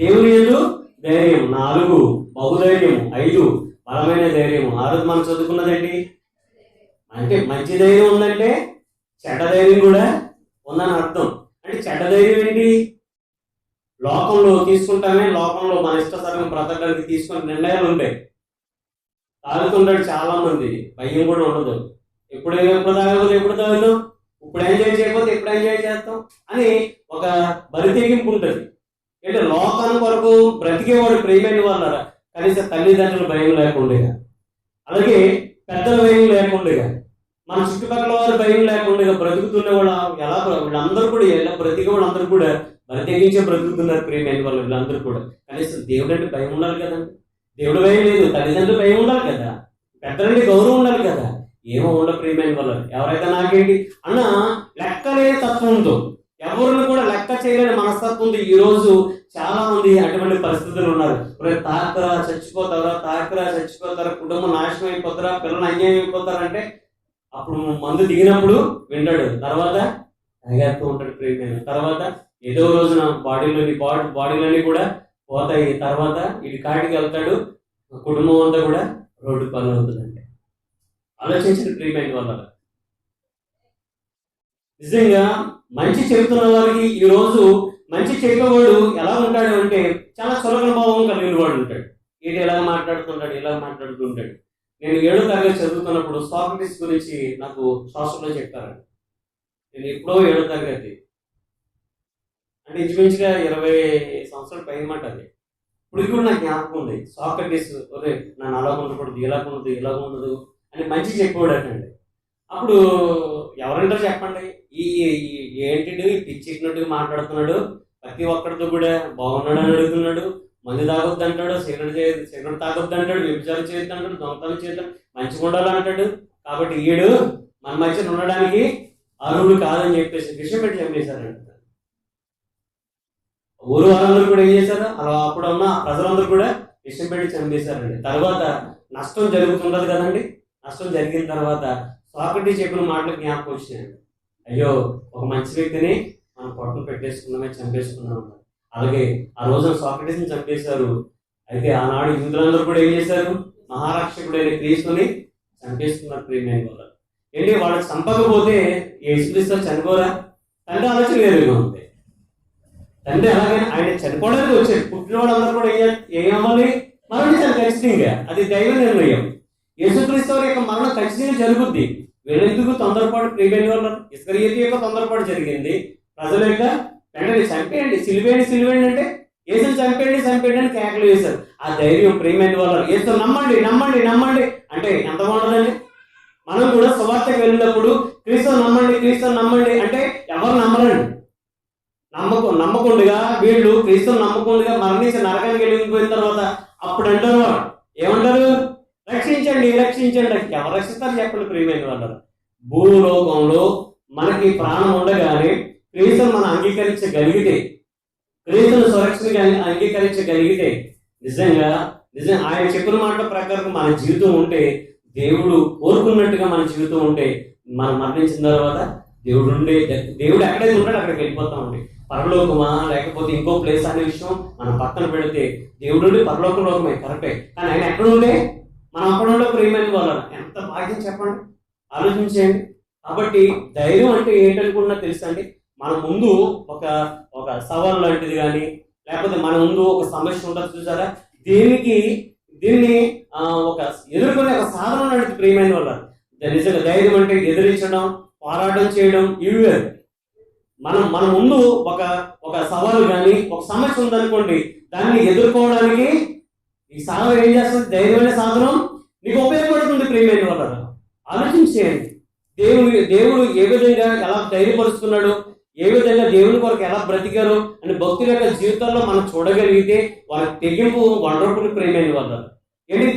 దేవుని యందు ధైర్యం, 4 బహుధైర్యం, 5 బలమైన ధైర్యం. 6 మనం చదువుకున్నదండి. అంటే మంచి ధైర్యం ఉందంటే చెడ్డ ధైర్యం కూడా ఉందని అర్థం. అంటే చెడ్డ ధైర్యం ఏంటి? లోకంలో తీసుకుంటామే, లోకంలో మన ఇష్టసరం బ్రతకడానికి తీసుకునే నిర్ణయాలు ఉంటాయి. తాగుతుంటాడు చాలా మంది, భయం కూడా ఉండదు. ఎప్పుడు తాగకపోతే ఎప్పుడు తాగుతాం, ఇప్పుడు ఎంజాయ్ చేయకపోతే ఎప్పుడు ఎంజాయ్ చేస్తాం అని ఒక బరి తెగింపు ఉంటుంది. అంటే లోకాన్ని కొరకు బ్రతికేవాడు ప్రేమైన వాళ్ళ కనీసం తల్లిదండ్రుల భయం లేకుండా, అలాగే పెద్దల భయం లేకుండా, మన చుట్టుపక్కల వారి భయం లేకుండా బ్రతుకుతున్న వాళ్ళు ఎలా వీళ్ళందరూ కూడా ఎలా బ్రతికే వాళ్ళందరూ కూడా బరితెగించే బ్రతుకుతున్నారు ప్రేమైన వాళ్ళు. వీళ్ళందరూ కూడా కనీసం దేవుడు అంటే భయం ఉండాలి కదండి. దేవుడు భయం లేదు, తల్లిదండ్రులు భయం ఉండాలి కదా, పెద్దలంటే గౌరవం ఉండాలి కదా. ఏమో ఉండ ప్రేమైన వాళ్ళు. ఎవరైతే నాకేంటి అన్న లెక్కలేని తత్వంతో ఎవరిని కూడా లెక్క చేయలేని మనస్తత్వంతో ఈ రోజు చాలా మంది అటువంటి పరిస్థితులు ఉన్నారు. తాకరా చచ్చిపోతారా, కుటుంబం నాశనం అయిపోతారా, పిల్లలు అన్యాయం అయిపోతారంటే అప్పుడు మందు దిగినప్పుడు వింటాడు, తర్వాత తాగేస్తూ ఉంటాడు ప్రేమైన. తర్వాత ఏదో రోజున బాడీలన్నీ కూడా పోతాయి. తర్వాత ఇటు కాటికి వెళ్తాడు, కుటుంబం అంతా కూడా రోడ్డు పనులు అవుతుందండి. ఆలోచించిన ప్రియమైన వాళ్ళ నిజంగా మంచి చెబుతున్న వారికి ఈ రోజు మంచి చెప్పేవాడు ఎలా ఉంటాడు అంటే చాలా చులకన భావం కలిగిన వాడు ఉంటాడు. ఏంటి ఇలా మాట్లాడుతుంటాడు. నేను 7వ తరగతి చదువుతున్నప్పుడు సాక్రటీస్ గురించి నాకు శాస్త్రంలో చెప్పారండి. నేను ఎప్పుడో 7వ తరగతి అంటే ఇంచుమించుగా 20 సంవత్సరాల పైన మాట. అది ఇప్పుడు కూడా నాకు జ్ఞాపకం ఉంది. సాక్రటీస్ నన్ను అలా ఉండకూడదు, ఇలా ఉండదు అని మంచి చెప్పేవాడు అండి. అప్పుడు ఎవరంటారు చెప్పండి, ఈ ఏంటి పిచ్చినట్టుగా మాట్లాడుతున్నాడు, ప్రతి ఒక్కరితో కూడా బాగున్నాడు అని అడుగుతున్నాడు, మందు తాగొద్దు అంటాడు, సిగరెట్ తాగొద్దు అంటాడు, వ్యభిచారం చేయొద్దు అంటాడు, దొంగతనం చేయొద్దు, మంచిగా ఉండాలి అంటాడు. కాబట్టి ఈడు మన మధ్యన ఉండడానికి అర్హుడు కాదని చెప్పేసి విషయం పెట్టి చంపేశారంట. ఊరు వాళ్ళందరూ కూడా ఏం చేశారు, అలా అప్పుడు ఉన్న ప్రజలందరూ కూడా విషయం పెట్టి చంపేశారండి. తర్వాత నష్టం జరుగుతుండదు కదండి. నష్టం జరిగిన తర్వాత సాక్రటీస్ చెప్పిన మాటలు జ్ఞాపకం వచ్చినాయండి. అయ్యో, ఒక మంచి వ్యక్తిని మనం పొట్టను పెట్టేసుకున్నామే, చంపేసుకున్నాం. అలాగే ఆ రోజున సాక్రటీస్ని చంపేశారు. అయితే ఆనాడు యూదులందరూ కూడా ఏం చేశారు, మహారక్షకుడైన క్రీస్తుని చంపేసుకున్నారు ప్రియమైన వాళ్ళు. ఏంటి వాళ్ళకి చంపకపోతే యేసుక్రీస్తు చనిపోరా? తండ్రి ఆలోచన వేరుగా ఉంది. తండ్రి అలాగే ఆయన చనిపోవడానికి వచ్చారు. పుట్టిన వాళ్ళందరూ కూడా ఏమవ్వాలి, మరణించాలి ఖచ్చితంగా. అది దైవ నిర్ణయం. యేసుక్రీస్తు వారి యొక్క మరణం ఖచ్చితంగా జరుగుద్ది. వీళ్ళెందుకు తొందరపాటు ప్రియమైన వాళ్ళు? ఇస్కరియోతు యొక్క తొందరపాటు జరిగింది. ప్రజల యొక్క వెంటనే చంపేయండి, సిలువేయండి అంటే యేసుని చంపేయండి అని కేకలు వేశారు. ఆ ధైర్యం ప్రియమైన వాళ్ళు. యేసు నమ్మండి అంటే ఎంత బాగుంటుందండి. మనం కూడా సువార్తకు వెళ్ళినప్పుడు క్రీస్తుని నమ్మండి అంటే ఎవరు నమ్మరండి. నమ్మకుండగా వీళ్ళు క్రీస్తుని నమ్మకుండగా మరణించి నరకానికి వెళ్ళిపోయిన తర్వాత అప్పుడు అంటారు వాళ్ళు ఏమంటారు, రక్షించండి. ఎవరు రక్షిస్తారు చెప్పండి ప్రియమైన వాళ్ళు. భూలోకంలో మనకి ప్రాణం ఉండగానే క్రీస్తుని మనం అంగీకరించగలిగితే, క్రీస్తుని సురక్షణగా అంగీకరించగలిగితే, నిజంగా ఆయన చెప్పిన మాట ప్రకారం మన జీవితం ఉంటే, దేవుడు కోరుకున్నట్టుగా మన జీవితం ఉంటే, మనం మరణించిన తర్వాత దేవుడు ఎక్కడైతే ఉంటాడో అక్కడికి వెళ్ళిపోతామండి. పరలోకమా లేకపోతే ఇంకో ప్లేస్ అనే విషయం మనం పక్కన పెడితే, దేవుడు పరలోకం లోకమే కరెక్టే, కానీ ఆయన ఎక్కడ ఉండే మనం అక్కడ ఉండే ప్రియమైన వాళ్ళు. ఎంత భాగ్యం చెప్పండి, ఆలోచించేయండి. కాబట్టి ధైర్యం అంటే ఏంటనుకున్నా తెలుసా అండి, మన ముందు ఒక సవాల్ లాంటిది కానీ లేకపోతే మన ముందు ఒక సమస్య ఉంటుంది చూసారా, దీన్ని ఒక ఎదుర్కొనే ఒక సాధనం లాంటిది ప్రియమైన వాళ్ళు. నిజంగా ధైర్యం అంటే ఎదిరించడం, పోరాటం చేయడం ఇవి వేరు. మన ముందు ఒక ఒక సవాలు కానీ ఒక సమస్య ఉందనుకోండి, దాన్ని ఎదుర్కోవడానికి ఈ సాధన ఏం చేస్తుంది? ధైర్యమైన సాధనం నీకు ఉపయోగపడుతుంది. ప్రియమైన వాళ్ళ ఆలోచించేయండి. దేవుడు ఏ విధంగా ఎలా ధైర్యపరుస్తున్నాడు, ఏ విధంగా దేవుని కొరకు ఎలా బ్రతికారు అని భక్తుల యొక్క జీవితాల్లో మనం చూడగలిగితే వాళ్ళ తెగింపు వండర్ఫుల్. ప్రియమైన వాళ్ళ ఏంటి,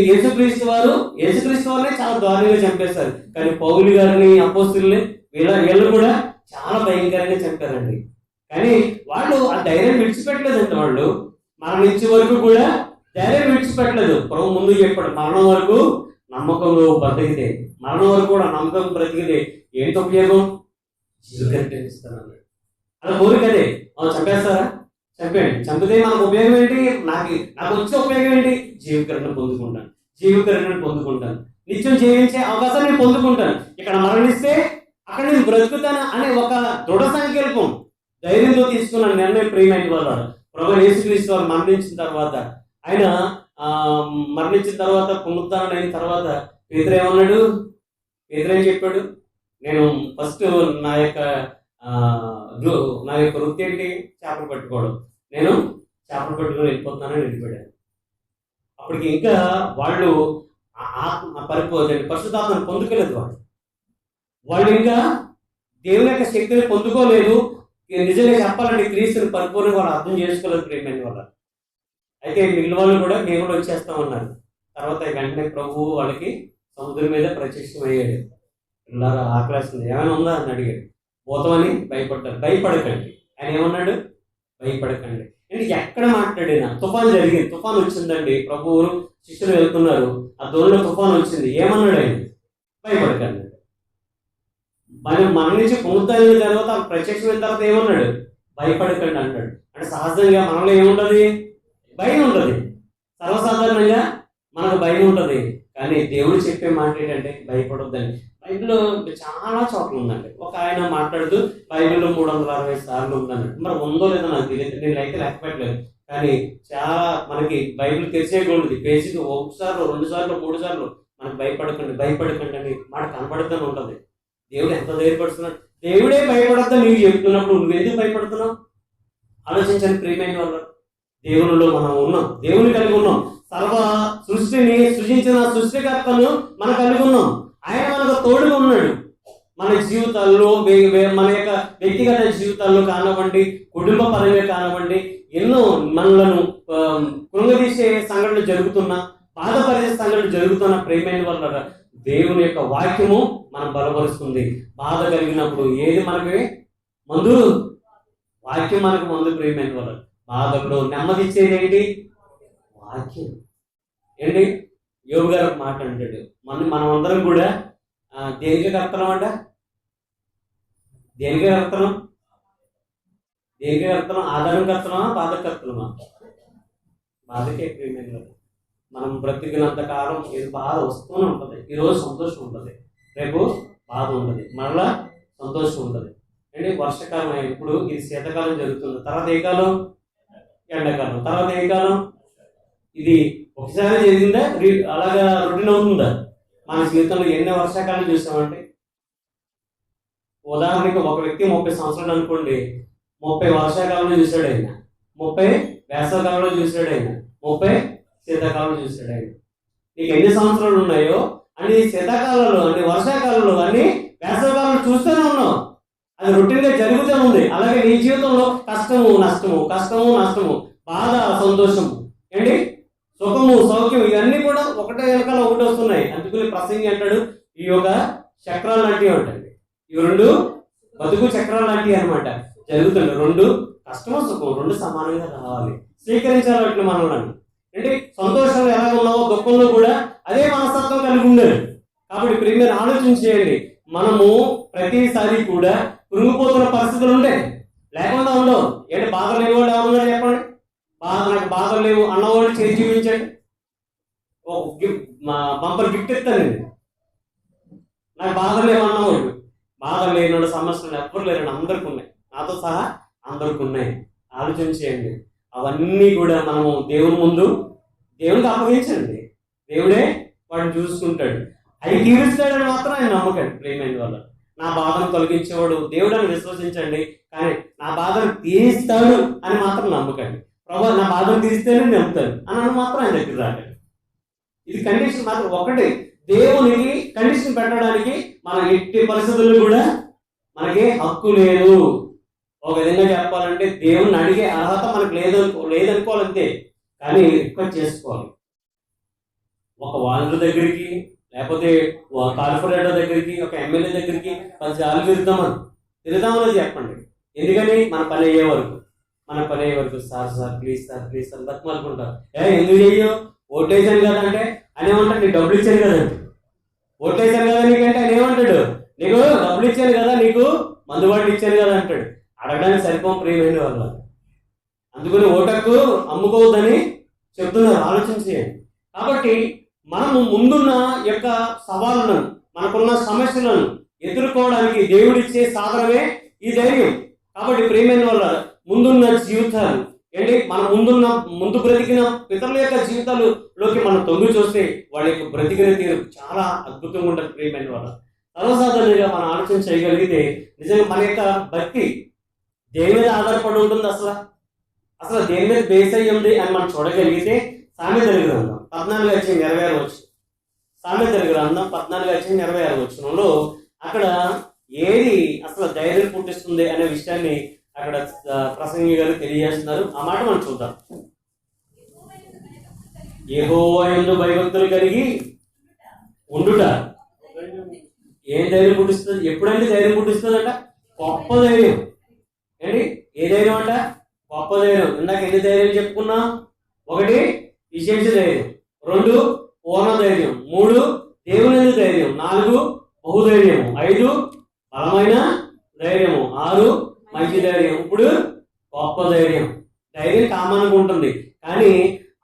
యేసుక్రీస్తు వారినే చాలా దారుణంగా చంపేశారు. కానీ పౌలు గారిని, అపోస్తుల్ని వీళ్ళు కూడా చాలా భయంకరంగా చంపారండి. కానీ వాళ్ళు ఆ ధైర్యం విడిచిపెట్టలేదండి. వాళ్ళు మరణించే వరకు కూడా ధైర్యం విడిచిపెట్టలేదు. ప్రభు ముందు చెప్పాడు, మరణం వరకు నమ్మకంలో బ్రతికితే, మరణం వరకు కూడా నమ్మకం బ్రతికితే ఏంటి ఉపయోగం? జీవితం ఇస్తాను అలా కోరిక అదే. చంపేస్తారా? చంపేయండి. చంపితే మనకు ఉపయోగం ఏంటి? నాకు వచ్చే ఉపయోగం ఏంటి? జీవికరణను పొందుకుంటాను. నిత్యం జీవించే అవకాశం నేను పొందుకుంటాను. ఇక్కడ మరణిస్తే అక్కడ నేను బ్రతుకుతాను అనే ఒక దృఢ సంకల్పం, ధైర్యంతో తీసుకున్న నిర్ణయం. ప్రియమైన వాళ్ళ ప్రభువు యేసుక్రీస్తు వారు మరణించిన తర్వాత, ఆయన మరణించిన తర్వాత పునరుత్థానం అయిన తర్వాత పేతురు ఏమన్నాడు? పేతురు ఏం చెప్పాడు? నేను ఫస్ట్ నా యొక్క వృత్తి ఏంటి? చేపలు పట్టుకోవడం. నేను చేపలు పట్టుకొని వెళ్ళిపోతున్నానని వెళ్ళిపోయాడు. అప్పటికి ఇంకా వాళ్ళు పరిశుద్ధాత్మను పొందుకోలేదు. వాళ్ళు ఇంకా దేవుని యొక్క శక్తిని పొందుకోలేదు. నిజంగా చెప్పాలంటే క్రీస్తుని పరిపూర్ణంగా వాళ్ళు అర్థం చేసుకోలేదు. ప్రేమైన వాళ్ళ అయితే మిగిలిన వాళ్ళు కూడా మేము కూడా వచ్చేస్తామన్నారు. తర్వాత వెంటనే ప్రభువు వాళ్ళకి సముద్రం మీద ప్రత్యక్షమయ్యాడు. పిల్లరా ఆకలేస్తుంది, ఏమైనా ఉందా అని అడిగాడు. పోతామని భయపడ్డారు. భయపడకండి. ఆయన ఏమన్నాడు? భయపడకండి. ఎక్కడ మాట్లాడినా తుఫాను జరిగింది, తుఫాను వచ్చిందండి. ప్రభువు శిష్యులు వెళ్తున్నారు, ఆ దూరంలో తుఫాను వచ్చింది. ఏమన్నాడు ఆయన? భయపడకండి. మన నుంచి పునరుద్ధరణ తర్వాత ప్రత్యక్షమైన తర్వాత ఏమన్నాడు? భయపడకండి అంటాడు. అంటే సహజంగా మనలో ఏముంటది? భయం ఉంటుంది. సర్వసాధారణంగా మనకు భయం ఉంటుంది. కానీ దేవుడు చెప్పే మాట ఏంటంటే భయపడొద్దని. బైబిల్లో చాలా చోట్ల ఉందండి. ఒక ఆయన మాట్లాడుతూ బైబిల్లో 360 సార్లు ఉందన్నాడు. మరి ఉందో లేదో నాకు తెలియదు, నేను అయితే లెక్క పెట్టలేదు. కానీ చాలా మనకి బైబిల్ తెరిచేయకూడదు. పేజీకి 1 సార్లు 2 సార్లు 3 సార్లు మనకు భయపడకండి అని మాట కనబడుతూనే ఉంటుంది. దేవుడు ఎంత ధైర్యపడుతున్నాడు. దేవుడే భయపడద్దని నీవు చెప్తున్నప్పుడు నువ్వెందుకు భయపడుతున్నావు? ఆలోచించండి ప్రియమైన వాళ్ళు. దేవునిలో మనం ఉన్నాం, దేవుని కలిగి ఉన్నాం. సర్వ సృష్టిని సృజించిన సృష్టికర్తను మనం కలిగి ఉన్నాం. ఆయన మనకు తోడుగా ఉన్నాడు. మన జీవితాల్లో మన యొక్క వ్యక్తిగత జీవితాల్లో కానివ్వండి, కుటుంబ పరంగా కానివ్వండి, ఎన్నో మనలను కృంగదీసే సంఘటనలు జరుగుతున్నా, బాధపరిచే సంఘటనలు జరుగుతున్న ప్రేమైన వల్ల దేవుని యొక్క వాక్యము మనం బలపరుస్తుంది. బాధ కలిగినప్పుడు ఏది మనకి మందు? వాక్యం మనకు మందు. ప్రేమైన వల్ల బాధలో నెమ్మది ఇచ్చేది ఏంటి? వాక్యం. ఏంటి? యోబు గారు మాట అంటాడు, మనం అందరం కూడా దేనికి కర్తనం అంట? దేనికి కర్తనం? ఆధారం కర్తనమా, బాధ కర్తనమా? బాధకే. ప్రియమైన మనం బ్రతికినంత కాలం ఇది బాధ వస్తూనే ఉంటుంది. ఈరోజు సంతోషం ఉంటుంది, రేపు బాధ ఉంటుంది, మరలా సంతోషం ఉంటుంది. అంటే వర్షకాలం ఇప్పుడు ఇది శీతకాలం జరుగుతుంది, తర్వాత ఏ కాలం? ఎండాకాలం, తర్వాత ఏ కాలం? ఇది ఒకసారి జరిగిందా? అలాగా రొటీన్ అవుతుందా? మన జీవితంలో ఎన్ని వర్షాకాలం చూసామంటే, ఉదాహరణకి ఒక వ్యక్తి 30 సంవత్సరాలు అనుకోండి, 30 వర్షాకాలంలో చూశాడు ఆయన, 30 వేసవకాలంలో చూశాడు ఆయన, 30 శీతాకాలంలో చూశాడు ఆయన. నీకు ఎన్ని సంవత్సరాలు ఉన్నాయో అన్ని శీతాకాలంలో, అన్ని వర్షాకాలంలో, అన్ని వేసవకాలంలో చూస్తూనే ఉన్నావు. అది రొటీన్ గా జరుగుతూ ఉంది. అలాగే నీ జీవితంలో కష్టము నష్టము, బాధ సంతోషము, ఏంటి సుఖము సౌఖ్యం, ఇవన్నీ కూడా ఒకటే వెనకాల ఒకటి వస్తున్నాయి. అందుకని ప్రసంగి అంటాడు, ఈ యొక్క చక్రాలు లాంటివి అంటండి. ఇవి 2 బతుకు చక్రాలు లాంటివి అనమాట. జరుగుతుంది. 2 కష్టము సుఖం 2 సమానంగా రావాలి. స్వీకరించాలి వాటిని మనల్ని. అంటే సంతోషంలో ఎలా ఉన్నావో దుఃఖంలో కూడా అదే మనస్తత్వం కలిగి ఉండాలి. కాబట్టి ప్రియమైన ఆలోచించేయండి. మనము ప్రతిసారి కూడా కృంగిపోతున్న పరిస్థితులు ఉంటాయి, లేకుండా ఉండవు. ఏంటి బాధ లేని వాళ్ళు ఎవరున్నారు చెప్పండి? నాకు బాధలు లేవు అన్నవాళ్ళు చేసి జీవించండి. బంపర్ గిఫ్ట్ ఇస్తాను నేను. నాకు బాధలు లేవు అన్నవాళ్ళు, బాధ లేని సమస్యలు ఎవ్వరు లేరండి, అందరికి ఉన్నాయి, నాతో సహా అందరికి ఉన్నాయి. ఆలోచించేయండి. అవన్నీ కూడా మనము దేవుని ముందు దేవునికి అప్పగించండి. దేవుడే వాడిని చూసుకుంటాడు. అవి తీరుస్తాడని మాత్రం ఆయన నమ్మకండి. ప్రేమైన వాళ్ళు నా బాధను తొలగించేవాడు దేవుడు అని విశ్వసించండి, కానీ నా బాధను తీరుస్తాడు అని మాత్రం నమ్మకండి. ప్రభు నా బాధను తీరిస్తేనే నమ్ముతాను అని మాత్రం ఆయన దగ్గర రాకండి. ఇది కండిషన్ మాత్రం ఒకటి. దేవునికి కండిషన్ పెట్టడానికి మన ఎట్టి పరిస్థితుల్లో కూడా మనకి హక్కు లేదు. ఒక విధంగా చెప్పాలంటే దేవుని అడిగే అర్హత మనకు లేదనుకోవాలంతే, కానీ రిక్వెస్ట్ చేసుకోవాలి. ఒక వాలంటీర్ దగ్గరికి, లేకపోతే కార్పొరేటర్ దగ్గరికి, ఒక ఎమ్మెల్యే దగ్గరికి 10 సార్లు తిరుగుదామని చెప్పండి. ఎందుకని? మన పని అయ్యే వరకు సార్ ప్లీజ్ సార్ బతిమాలుకుంటారు. ఎందుకు చెయ్యో? ఓట్లేసాను కదా అంటే ఆయన ఏమంటాడు, నీకు డబ్బులు ఇచ్చాను కదండి. ఓట్లేసాను కదా నీకంటే ఆయన ఏమంటాడు, నీకు డబ్బులు ఇచ్చాను కదా, నీకు మందుబాటు ఇచ్చాను కదా అంటాడు. అడగడానికి సరిపోం ప్రియమైన వాళ్ళ. అందుకని ఓటకు అమ్ముకోవద్దని చెప్తున్నారు, ఆలోచించేయండి. కాబట్టి మనము ముందున్న యొక్క సవాళ్ళను, మనకున్న సమస్యలను ఎదుర్కోవడానికి దేవుడిచ్చే సాధనమే ఈ ధైర్యం. కాబట్టి ప్రియమైన వాళ్ళ, ముందున్న జీవితాలు ఏంటి, మన ముందు బ్రతికిన పితరుల యొక్క జీవితాలలోకి మనం తొంగి చూస్తే వాళ్ళ యొక్క బ్రతికిన తీరు చాలా అద్భుతంగా ఉంటుంది ప్రియమైన వాళ్ళ. సర్వసాధారణంగా మనం ఆలోచన చేయగలిగితే నిజంగా మన యొక్క భక్తి దేని మీద ఆధారపడి ఉంటుంది, అసలు దేని మీద బేస్ అయ్యి ఉంది అని మనం చూడగలిగితే సామెతల గ్రంథం 14:26 సామెతల గ్రంథం 14:26 అక్కడ ఏది అసలు ధైర్యం పుట్టిస్తుంది అనే విషయాన్ని అక్కడ ప్రసంగి గారు తెలియజేస్తున్నారు. ఆ మాట మనం చూద్దాం. యెహోవా యందు భయభక్తులు కలిగి ఉండుట ఏం ధైర్యం పుట్టిస్తుంది? ఎప్పుడంటే ధైర్యం పుట్టిస్తుందట? గొప్ప ధైర్యం. ఏంటి? ఏ ధైర్యం అంట? గొప్ప ధైర్యం. ఇందాక ఎన్ని ధైర్యం చెప్పుకున్నాం? 1 విశేష ధైర్యం, 2 పూర్ణ ధైర్యం, 3 దేవుని ధైర్యం, 4 బహుధైర్యము, 5 బలమైన ధైర్యము, 6 మంచి ధైర్యం, ఇప్పుడు గొప్ప ధైర్యం. ధైర్యం కామన్గా ఉంటుంది, కానీ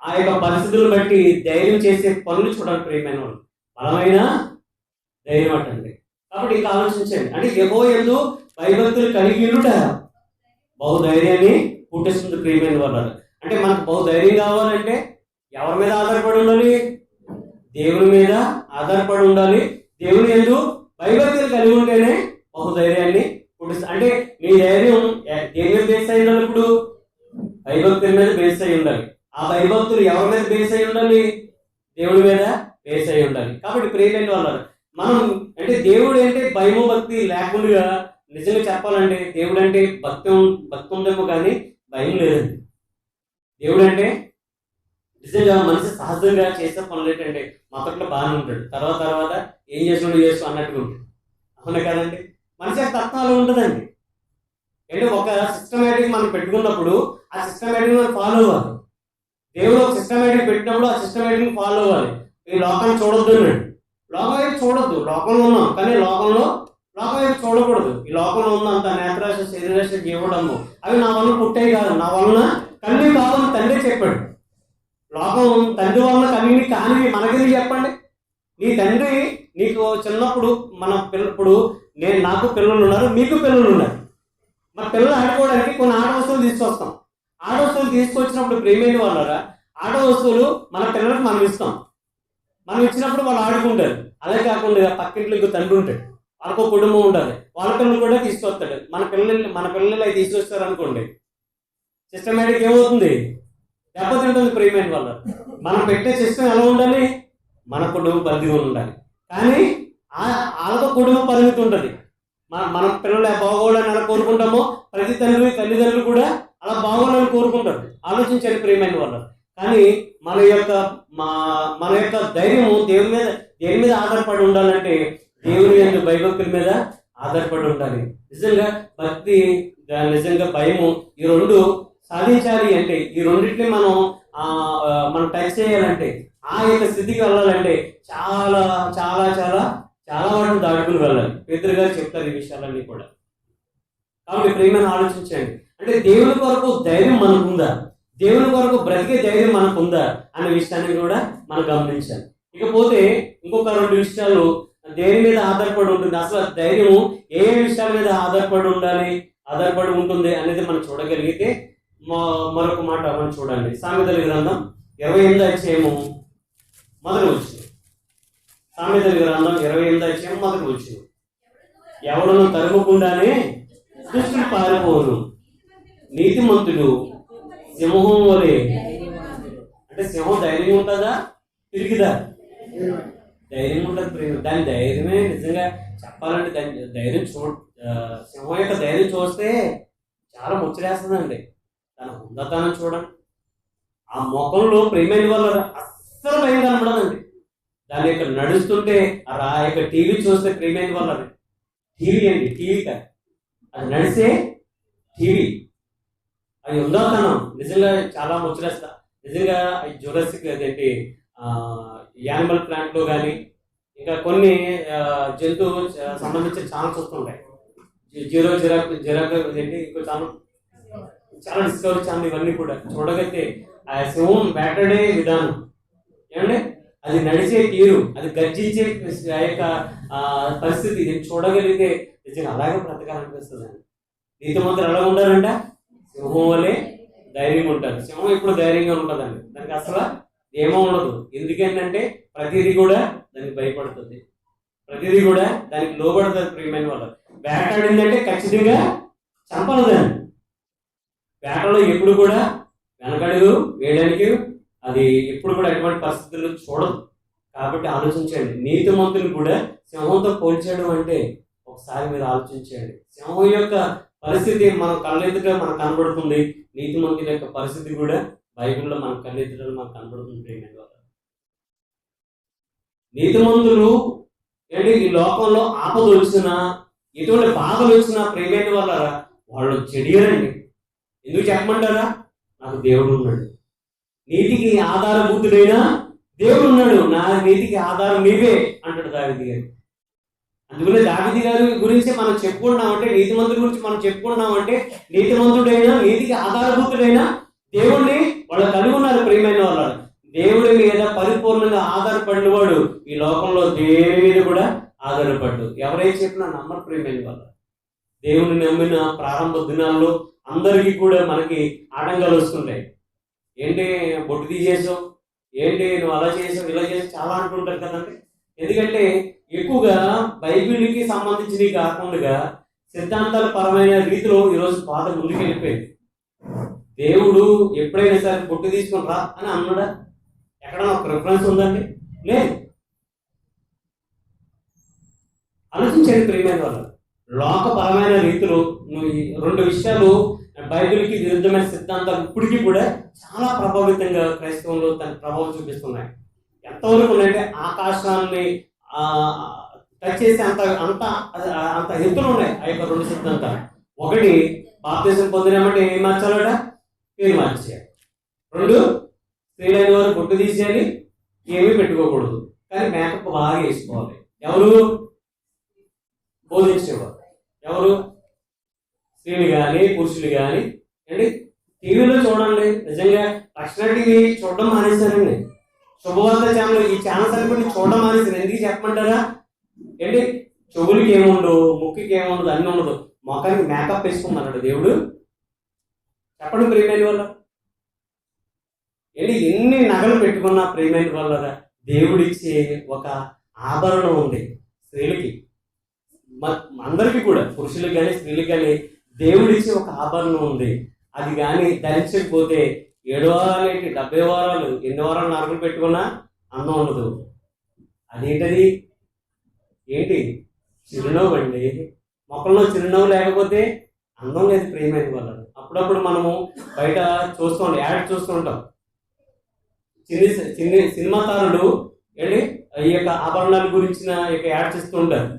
ఆ యొక్క పరిస్థితులను బట్టి ధైర్యం చేసే పనులు చూడాలి ప్రియమైన వాళ్ళు. బలమైన ధైర్యం అంటండి. కాబట్టి ఇంకా ఆలోచించండి. అంటే యెహోవా యందు భయభక్తులు కలిగి ఉండుట బహుధైర్యాన్ని పుట్టిస్తుంది ప్రియమైన వాళ్ళు. అంటే మనకు బహుధైర్యం కావాలంటే ఎవరి మీద ఆధారపడి ఉండాలి? దేవుని మీద ఆధారపడి ఉండాలి. దేవుని యందు భయభక్తులు కలిగి ఉంటేనే బహుధైర్యాన్ని పుట్టిస్తుంది. అంటే నీ ధైర్యం దేని మీద బేస్ అయి ఉండాలి? ఇప్పుడు భయభక్తుల మీద బేస్ అయి ఉండాలి. ఆ భయభక్తులు ఎవరి మీద బేస్ అయి ఉండాలి? దేవుడి మీద బేస్ అయి ఉండాలి. కాబట్టి ప్రియమైన వాళ్ళు, మనం అంటే దేవుడు అంటే భయము భక్తి లేకుండా, నిజంగా చెప్పాలంటే దేవుడు అంటే భక్తి ఉందేమో కానీ భయం లేదండి. దేవుడు అంటే నిజంగా మనిషి సహజంగా చేసే పనులు ఏంటంటే మొదట్లో బాగానే ఉంటాడు, తర్వాత ఏం చేస్తూ అన్నట్టుగా ఉంటాడు. అవునా కదండి? మనిషి యొక్క తత్వాలు ఉంటుందండి. అంటే ఒక సిస్టమేటిక్ మనం పెట్టుకున్నప్పుడు ఆ సిస్టమేటిక్ మనం ఫాలో అవ్వాలి. దేవుడు ఒక సిస్టమేటిక్ పెట్టినప్పుడు ఆ సిస్టమేటిక్ ఫాలో అవ్వాలి. ఈ లోకాన్ని చూడొద్దు అన్నాడు. లోకం వైపు చూడొద్దు, లోకంలో ఉన్నాం కానీ లోకం వైపు చూడకూడదు. ఈ లోకంలో ఉన్నంత నేత్రాశ, శరీరాశ, జీవడము అవి నా వలన పుట్టాయి కాదు, నా వలన కన్నీ కాదని తండ్రి చెప్పాడు. లోకం తండ్రి వలన కన్నీ కానివి మనకెళ్ళి చెప్పండి. నీ తండ్రి నీకు చిన్నప్పుడు ఇప్పుడు నాకు పిల్లలు ఉన్నారు, మీకు పిల్లలు ఉన్నారు. మన పిల్లలు ఆడుకోవడానికి కొన్ని ఆట వస్తువులు తీసుకొస్తాం. ఆట వస్తువులు తీసుకొచ్చినప్పుడు ప్రేమైన వాళ్ళరా, ఆట వస్తువులు మన పిల్లలకు మనం ఇస్తాం. మనం ఇచ్చినప్పుడు వాళ్ళు ఆడుకుంటారు. అదే కాకుండా పక్కింట్లో ఇంకో తండ్రి ఉంటాడు, వాళ్ళకు కుటుంబం ఉండాలి, వాళ్ళ పిల్లలు కూడా తీసుకొస్తాడు. మన పిల్లలు అవి తీసుకొస్తారు అనుకోండి, సిస్టమేటిక్ ఏమవుతుంది? దెబ్బతింటుంది ప్రియమైన వాళ్ళ. మనం పెట్టే సిస్టమ్ ఎలా ఉండాలి? మన కుటుంబం పరిధిగా ఉండాలి, కానీ వాళ్ళతో కుటుంబం పరిమితి ఉంటుంది. మన పిల్లలు బాగోవాలని ఎలా కోరుకుంటామో ప్రతి తల్లిదండ్రులు కూడా అలా బాగోవాలని కోరుకుంటారు. ఆలోచించండి ప్రియమైన వాళ్ళు. కానీ మన యొక్క ధైర్యము దేని మీద ఆధారపడి ఉండాలంటే దేవుని యొక్క భయభక్తుల మీద ఆధారపడి ఉండాలి. నిజంగా భక్తి, నిజంగా భయము, ఈ 2 సాధించాలి అంటే, ఈ రెండింటిని మనం టచ్ చేయాలంటే, ఆ యొక్క స్థితికి వెళ్ళాలంటే చాలా చాలా చాలా చాలా వాటిని దాటుకుని వెళ్ళాలి. పేతురు గారు చెప్తారు ఈ విషయాలన్నీ కూడా. కాబట్టి ప్రేమను ఆలోచించండి. అంటే దేవుని కొరకు ధైర్యం మనకుందా, దేవుని కొరకు బ్రతికే ధైర్యం మనకుందా అనే విషయాన్ని కూడా మనం గమనించాలి. ఇకపోతే ఇంకొక 2 విషయాలు దేని మీద ఆధారపడి ఉంటుంది, అసలు ధైర్యం ఏ విషయాల మీద ఆధారపడి ఉంటుంది అనేది మనం చూడగలిగితే మరొక మాట మనం చూడండి. సామెతల గ్రంథం 28వ మొదటి వచనం. సామెతల గ్రంథం 28వ మొదటి వచనం. ఎవడను తరమకుండానే దుష్టుడు పారిపోను. నీతిమంతుడు సింహం వలె. అంటే సింహం ధైర్యం ఉంటుందా, తిరిగిదా? ధైర్యం ఉంటుంది ప్రేమ. దాని ధైర్యమే నిజంగా చెప్పాలంటే దాని ధైర్యం సింహం యొక్క ధైర్యం చూస్తే చాలా ముచ్చటేస్తుందండి. తన హుందతనం చూడండి. ఆ ముఖంలో ప్రేమైన వల్ల అస్సలు భయం కనపడదండి. దాని యొక్క నడుస్తుంటే ఆ యొక్క టీవీ చూస్తే ప్రేమైన వల్ల టీవీ అండి, టీవీ కాదు, అది నడిసే టీవీ. అది హుందతనం నిజంగా చాలా ముచ్చటేస్తా. నిజంగా జురాసిక్ అదేంటి యానిమల్ ప్లాంట్ లో కానీ ఇంకా కొన్ని జంతువు సంబంధించిన ఛానల్స్ వస్తుంటాయి. జిరాఫ్ ఏంటి ఇంకో ఛానల్, చాలా డిస్కవరీ ఛానల్, ఇవన్నీ కూడా చూడగలిగితే ఆ సింహం వేటాడే విధానం ఏమంటే అది నడిచే తీరు, అది గర్జించే ఆ యొక్క పరిస్థితి చూడగలిగితే నిజంగా అలాగే బ్రతకాలనిపిస్తుంది. నీతిమంతులు ఎలా ఉంటారంట? సింహం వల్లే ధైర్యంగా ఉంటారు. సింహం ఇప్పుడు ధైర్యంగా ఉంటుందండి, దానికి అసలు ఏమో ఉండదు. ఎందుకంటే ప్రతిదీ కూడా దానికి భయపడుతుంది, ప్రతిదీ కూడా దానికి లోబడుతుంది. ప్రియమైన వాళ్ళు వేటాడిందంటే ఖచ్చితంగా చంపలేదండి. వేటలో ఎప్పుడు కూడా వెనకడుగు వేయడానికి అది ఎప్పుడు కూడా ఎటువంటి పరిస్థితుల్లో చూడదు. కాబట్టి ఆలోచించండి. నీతిమంతులు కూడా సింహంతో పోల్చడం అంటే ఒకసారి మీరు ఆలోచించండి. సింహం యొక్క పరిస్థితి మన కళ్ళెదుట మనకు కనబడుతుంది, నీతిమంతుల యొక్క పరిస్థితి కూడా బైబిల్లో మన కళ్ళెదుట మనకు కనబడుతుంది. నీతిమంతులు ఏంటి, ఈ లోకంలో ఆపదలు వచ్చినా ఎటువంటి బాధలు వచ్చినా ప్రేమైన వల్ల వాళ్ళు చెడియరండి. ఎందుకు చెప్పమంటారా? నాకు దేవుడు ఉన్నాడు, నీతికి ఆధారభూతుడైన దేవుడు ఉన్నాడు, నా నీతికి ఆధారం నీవే అంటాడు దావీదు గారు. అందుకనే దావీదు గారి గురించి మనం చెప్పుకున్నామంటే, నీతిమంతుడి గురించి మనం చెప్పుకున్నామంటే, నీతిమంతుడైన నీతికి ఆధారభూతుడైన దేవుణ్ణి వాళ్ళు కలిగి ఉన్నారు. ప్రియమైన వాళ్ళు దేవుడి మీద పరిపూర్ణంగా ఆధారపడిన వాడు ఈ లోకంలో దేని మీద కూడా ఆధారపడ్డు. ఎవరైతే చెప్పినా నమ్మరు. ప్రియమైన వాళ్ళు దేవుని నమ్మిన ప్రారంభ దినాల్లో అందరికీ కూడా మనకి ఆటంకాలు వస్తుంటాయి. ఏంటి బొట్టు తీసేసావు, ఏంటి నువ్వు అలా చేసావు, ఇలా చేసావు, చాలా అంటుంటారు కదండి. ఎందుకంటే ఎక్కువగా బైబిల్కి సంబంధించినవి కాకుండా సిద్ధాంతాల పరమైన రీతిలో ఈరోజు బాధ ముందుకెళ్ళిపోయింది. దేవుడు ఎప్పుడైనా సరే బొట్టు తీసుకుని రా అని అన్నాడా? ఎక్కడన్నా ఒక రిఫరెన్స్ ఉందండి? లేదు. ఆలోచించండి ప్రియమైన వాళ్ళు. లోకపరమైన రీతిలో రెండు విషయాలు బైబిల్కి విరుద్ధమైన సిద్ధాంతాలు ఇప్పటికీ కూడా చాలా ప్రభావితంగా క్రైస్తవంలో తన ప్రభావం చూపిస్తున్నాయి. ఎంతవరకు ఉన్నాయంటే ఆకాశాన్ని టచ్ చేసి అంత అంత అంత ఎత్తులు ఉన్నాయి ఆ యొక్క రెండు సిద్ధాంతాలు. ఒకటి, బాప్తిజం పొందినామంటే ఏం మార్చాలట? పేరు మార్చేయాలి. రెండు, స్త్రీలైన వారు బొట్టు తీసేయాలి, ఏమీ పెట్టుకోకూడదు, కానీ మేకప్ బాగా వేసుకోవాలి. ఎవరు బోధించేవారు? ఎవరు? స్త్రీలు కానీ పురుషులు కానీ. అండి టీవీలో చూడండి, నిజంగా రక్షణ టీవీ చూడడం మానేశానండి. శుభవార్త ఛానల్, ఈ ఛానల్స్ అన్ని చూడడం మానేశాను. ఎందుకు చెప్పమంటారా? ఏంటి చెవులకి ఏముండవు, ముక్కుకి ఏముండదు, అన్నీ ఉండదు, మొఖానికి మేకప్ వేసుకోమన్నాడు దేవుడు. చెప్పండి ప్రియమైన వాళ్ళ. ఏంటి ఎన్ని నగలు పెట్టుకున్నా ప్రియమైన వాళ్ళ దేవుడిచ్చే ఒక ఆభరణం ఉంది స్త్రీలకి, అందరికీ కూడా, పురుషులకు కానీ స్త్రీలకు కానీ దేవుడిచ్చే ఒక ఆభరణం ఉంది. అది కానీ ధరించకపోతే 7 వారాలు ఏంటి 70 వారాలు, ఎన్ని వారాలు నగలు పెట్టుకున్నా అందం ఉండదు. అదేంటది? ఏంటి? చిరునవ్వు అండి. మొక్కల్లో చిరునవ్వు లేకపోతే అందం లేదు ప్రియమైన వాళ్ళు. అప్పుడప్పుడు మనము బయట చూస్తూ ఉంటాం, యాడ్ చూస్తూ ఉంటాం. సినిమా తారులు ఏంటి ఈ యొక్క ఆభరణాల గురించిన యొక్క యాడ్ చేస్తూ ఉంటారు.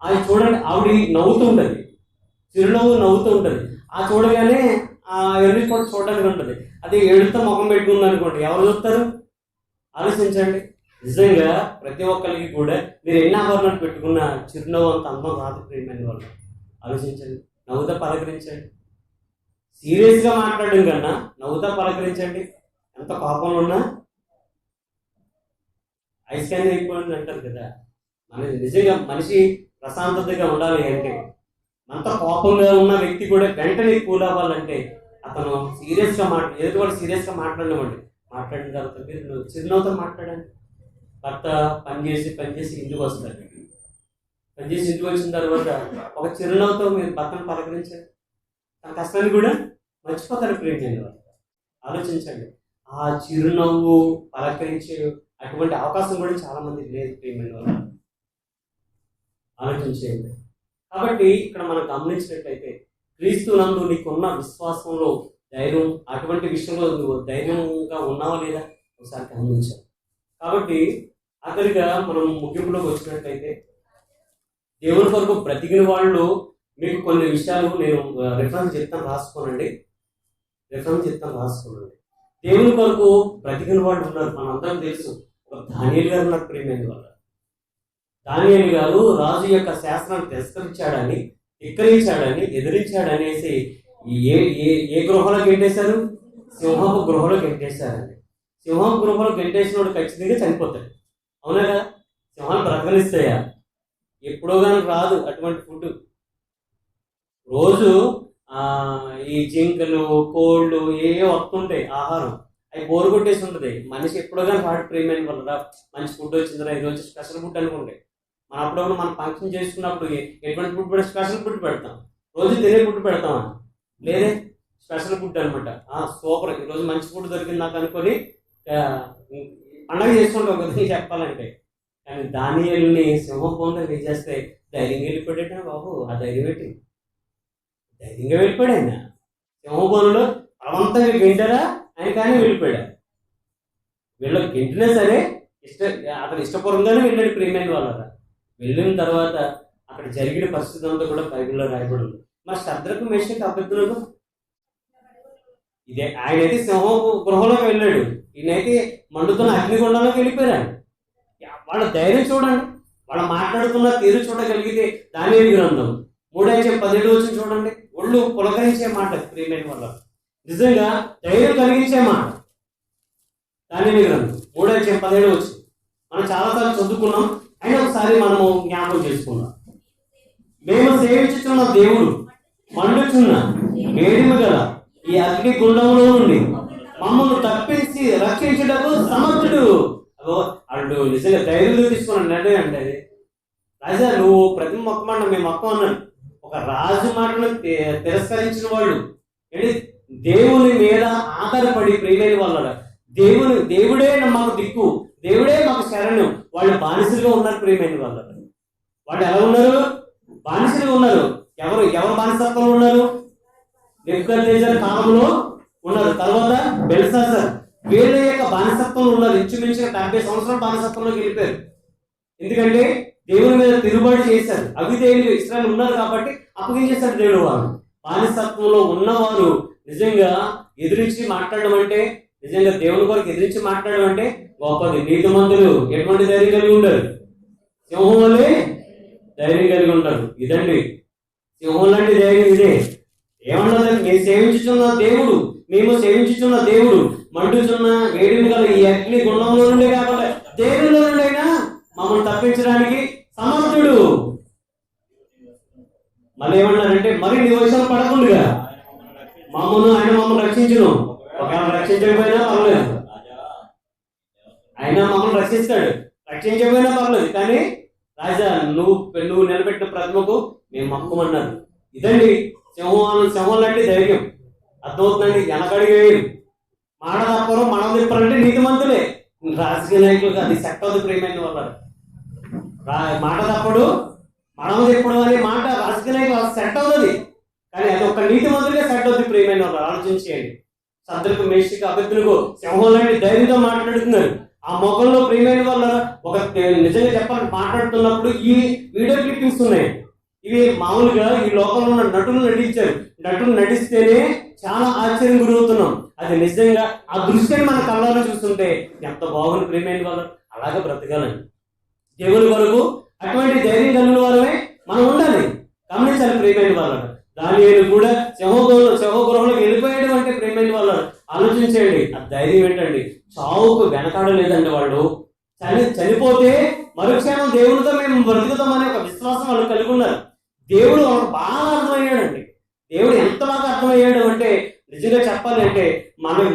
అది చూడండి, ఆవిడ నవ్వుతూ ఉంటుంది, చిరునవ్వు నవ్వుతూ ఉంటుంది. ఆ చూడగానే ఎవరి కూడా చూడడానికి ఉంటుంది. అదే ఏడుతో ముఖం పెట్టుకుంది అనుకోండి, ఎవరు చూస్తారు? ఆలోచించండి. నిజంగా ప్రతి ఒక్కరికి కూడా మీరు ఎన్ని ఆభరణాలు పెట్టుకున్నా చిరునవ్వు అంత అందం రాదు ప్రియమైన వాళ్ళు. ఆలోచించండి, నవ్వుతా పలకరించండి. సీరియస్గా మాట్లాడడం కన్నా నవ్వుతా పలకరించండి. ఎంత కోపంలో ఉన్నా ఐస్కాన్ అయిపోయింది అంటారు కదా. నిజంగా మనిషి ప్రశాంతతగా ఉండాలి అంటే, అంత కోపంగా ఉన్న వ్యక్తి కూడా వెంటనే కూల్ అవ్వాలంటే అతను సీరియస్గా ఎదుటి వాళ్ళు సీరియస్గా మాట్లాడమండి. మాట్లాడిన తర్వాత మీరు చిరునవ్వుతో మాట్లాడండి. భర్త పనిచేసి ఇంటికి వస్తాడు, పనిచేసి ఇంటికి వచ్చిన తర్వాత ఒక చిరునవ్వుతో మీరు పక్కన పలకరించారు, తన కష్టాన్ని కూడా మర్చిపోతారు. ప్రేమించండి వాళ్ళు, ఆలోచించండి. ఆ చిరునవ్వు పలకరించే అటువంటి అవకాశం కూడా చాలా మందికి లేదు ప్రేమించండి వాళ్ళు, ఆలోచించేయండి. కాబట్టి ఇక్కడ మనం గమనించినట్లయితే క్రీస్తు నందు నీకున్న విశ్వాసంలో ధైర్యం, అటువంటి విషయంలో నువ్వు ధైర్యంగా ఉన్నావా లేదా ఒకసారి గమనించాలి. కాబట్టి ఆఖరిగా మనం ముగింపులోకి వచ్చినట్లయితే దేవుని కొరకు బ్రతికిన వాళ్ళు మీకు కొన్ని విషయాలు నేను రిఫరెన్స్ చెప్తాను, రాసుకోనండి. దేవుని కొరకు బ్రతికిన వాళ్ళు ఉన్నారు, మనందరం తెలుసు. ఒక దానియేలు గారు ఉన్నారు ప్రేమైన వాళ్ళు. దానియేలు గారు రాజు యొక్క శాస్త్రాన్ని తిరస్కరించాడని, ధిక్కరించాడని, ఎదిరించాడనేసి ఏ గృహలో గెంటేశారు? సింహపు గృహలో గెంటేశారండి. సింహపు గృహలో గెంటేసినోడు ఖచ్చితంగా చనిపోతాడు, అవునా కదా? సింహాలు బ్రతకనిస్తాయా? ఎప్పుడో కానీ రాదు అటువంటి ఫుడ్. రోజు ఈ జింకలు, కోళ్ళు ఏవో వస్తుంటాయి ఆహారం, అవి బోరు కొట్టేసి ఉంటుంది. మనిషి ఎప్పుడో కానీ రాడు ప్రేమైన వల్ల. మంచి ఫుడ్ వచ్చిందిరా ఈరోజు స్పెషల్ ఫుడ్ అనుకుంటే, మన అప్పుడప్పుడు మనం ఫంక్షన్ చేసుకున్నప్పుడు ఎటువంటి ఫుడ్ పెడితే స్పెషల్ ఫుడ్ పెడతాం, రోజు తినే ఫుడ్ పెడతామా? లేదే, స్పెషల్ ఫుడ్ అనమాట. సూపర్, ఈరోజు మంచి ఫుడ్ దొరికింది నాకు అనుకొని పండగ చేసుకుంటాం కదా చెప్పాలంటే. కానీ దానియేలుని సింహభవన్లో వేసేస్తే ధైర్యంగా వెళ్ళిపోయాడు బాబు. ఆ ధైర్యం పెట్టి ధైర్యంగా వెళ్ళిపోయాడు ఆయన. సింహభవనంలో అవంతా గెంటారా ఆయన, కానీ వెళ్ళిపోయాడు. వీళ్ళకి గెంటినా సరే అతను ఇష్టపూర్వకంగానే వెళ్ళాడు ప్రేమైన వాళ్ళ. వెళ్ళిన తర్వాత అక్కడ జరిగిన పరిస్థితి అంతా కూడా బైబిల్లో రాయబడి ఉంది. మరి శద్రకు, మేషకు, అబేద్నెగో ఇదే, ఆయనైతే సింహ గృహంలోకి వెళ్ళాడు, ఈయనైతే మండుతున్న అగ్నిగుండంలోకి వెళ్ళిపోయాడు. వాళ్ళ ధైర్యం చూడండి, వాళ్ళు మాట్లాడుతున్న తీరు చూడగలిగితే దానియేలు గ్రంథం 3:17 చూడండి. ఒళ్ళు పులకరించే మాట ప్రియమైన వాళ్ళ, నిజంగా ధైర్యం కలిగించే మాట. దానియేలు గ్రంథం 3:17 మనం చాలాసార్లు చదువుకున్నాం, అయినా ఒకసారి మనము జ్ఞాపకం చేసుకున్నాం. మేము సేవించుతున్న దేవుడు మండుచున్న వేడిమి గల ఈ అగ్ని గుండంలో నుండి మమ్మల్ని తప్పించి రక్షించుటకు సమర్థుడు. వాళ్ళు నిజంగా ధైర్యంలో తీసుకున్న నిర్ణయం అంటే అది. రాజా నువ్వు ప్రతి మొక్కమాట మేము మొక్క అన్నాడు. ఒక రాజు మాటను తిరస్కరించిన వాళ్ళు ఏంటి, దేవుని మీద ఆధారపడి ప్రియమైన వాళ్ళ, దేవుడే మాకు దిక్కు, దేవుడే మాకు శరణ్యం. వాళ్ళు బానిసలుగా ఉన్నారు ప్రియమైన వాళ్ళ. వాళ్ళు ఎలా ఉన్నారు? బానిసలుగా ఉన్నారు. ఎవరు బానిసత్వంలో ఉన్నారు? నెబుకద్నెజర్ కాలంలో ఉన్నారు. తర్వాత బెల్షాజర్, వీళ్ళ యొక్క బానిసత్వంలో ఉన్నారు. ఇంచుమించుగా 70 సంవత్సరాల బానిసత్వంలోకి వెళ్ళిపోయారు. ఎందుకంటే దేవుని మీద తిరుగుబాటు చేశారు. అవిధేయులు ఇశ్రాయేలు ఉన్నారు కాబట్టి అప్పగించేశారు దేవుడు. వారు బానిసత్వంలో ఉన్నవారు నిజంగా ఎదిరించి మాట్లాడడం అంటే, నిజంగా దేవుని కొరకు ఎదిరించి మాట్లాడడం అంటే గొప్పది. నీతిమంతులు ఎటువంటి ధైర్యం కలిగి ఉంటారు? సింహం వల్లే ధైర్యం కలిగి ఉంటారు. ఇదండి సింహం లాంటి ధైర్యం ఇదే. ఏమన్నది? మేము సేవించుచున్న దేవుడు మండుచున్న వేడిమి గల ఈ అగ్ని గుండంలో నుండే కాకుండా దేవునిలో నుండైనా మమ్మల్ని తప్పించడానికి సమర్థుడు. మళ్ళీ ఏమన్నారంటే, మరి నీ వయసులో పడకుండా ఆయన మమ్మల్ని రక్షించును. ఒకవేళ రక్షించకపోయినా పర్లేదు, ఆయన మమ్మల్ని రక్షిస్తాడు. రక్షించకపోయినా పర్లేదు, కానీ రాజా నువ్వు నిలబెట్టిన ప్రతిమకు మేము మొక్కమన్నారు. ఇదండి సింహం లాంటి ధైర్యం. అర్థమవుతుందండి? వెనకడిగి మాట తప్పరు, మనం తిప్పరంటే నీతిమంతులే. రాజకీయ నాయకులు అది సెట్ అవుతుంది ప్రియమైన వాళ్ళ. మాట తప్పడు, మనం తిప్పడం అనే మాట రాజకీయ నాయకులు సెట్ అవుతుంది, కానీ అది ఒక నీతిమంతులే సెట్ అవుతుంది ప్రియమైన వాళ్ళు. ఆలోచించేయండి. శద్రకు, మేషకు, అబేద్నెగో సింహం లాంటి ధైర్యంతో మాట్లాడుతున్నారు. ఆ మొక్కల్లో ప్రియమైన వాళ్ళ ఒక నిజంగా చెప్పాలని మాట్లాడుతున్నప్పుడు ఈ వీడియో క్లిప్పింగ్స్ ఉన్నాయి. ఇవి మామూలుగా ఈ లోకంలో ఉన్న నటులు నటించారు. నటులు నటిస్తేనే చాలా ఆశ్చర్యం గురవుతున్నాం. అది నిజంగా ఆ దృశ్యాన్ని మన కళ్ళలో చూస్తుంటే ఎంత బాగుంది ప్రియమైన వాళ్ళు. అలాగే బ్రతకాలండి దేవుని కొరకు. అటువంటి ధైర్యం కలిగిన వారమే మనం ఉండాలి. గమనించాలి ప్రియమైన వాళ్ళు. దానియేలు కూడా సింహగృహంలోకి వెళ్ళిపోయాడు అంటే ప్రియమైన వాళ్ళు ఆలోచించేయండి. ఆ ధైర్యం ఏంటండి? చావుకు వెనకాడలేదండి వాళ్ళు. చనిపోతే మరుక్షణం దేవుడితో మేము బ్రతుకుతామనే ఒక విశ్వాసం వాళ్ళు కలిగి ఉన్నారు. దేవుడు వాళ్ళకి బాగా అర్థమయ్యాడండి. దేవుడు ఎంత బాగా అర్థమయ్యాడు అంటే, నిజంగా చెప్పాలి అంటే, మనం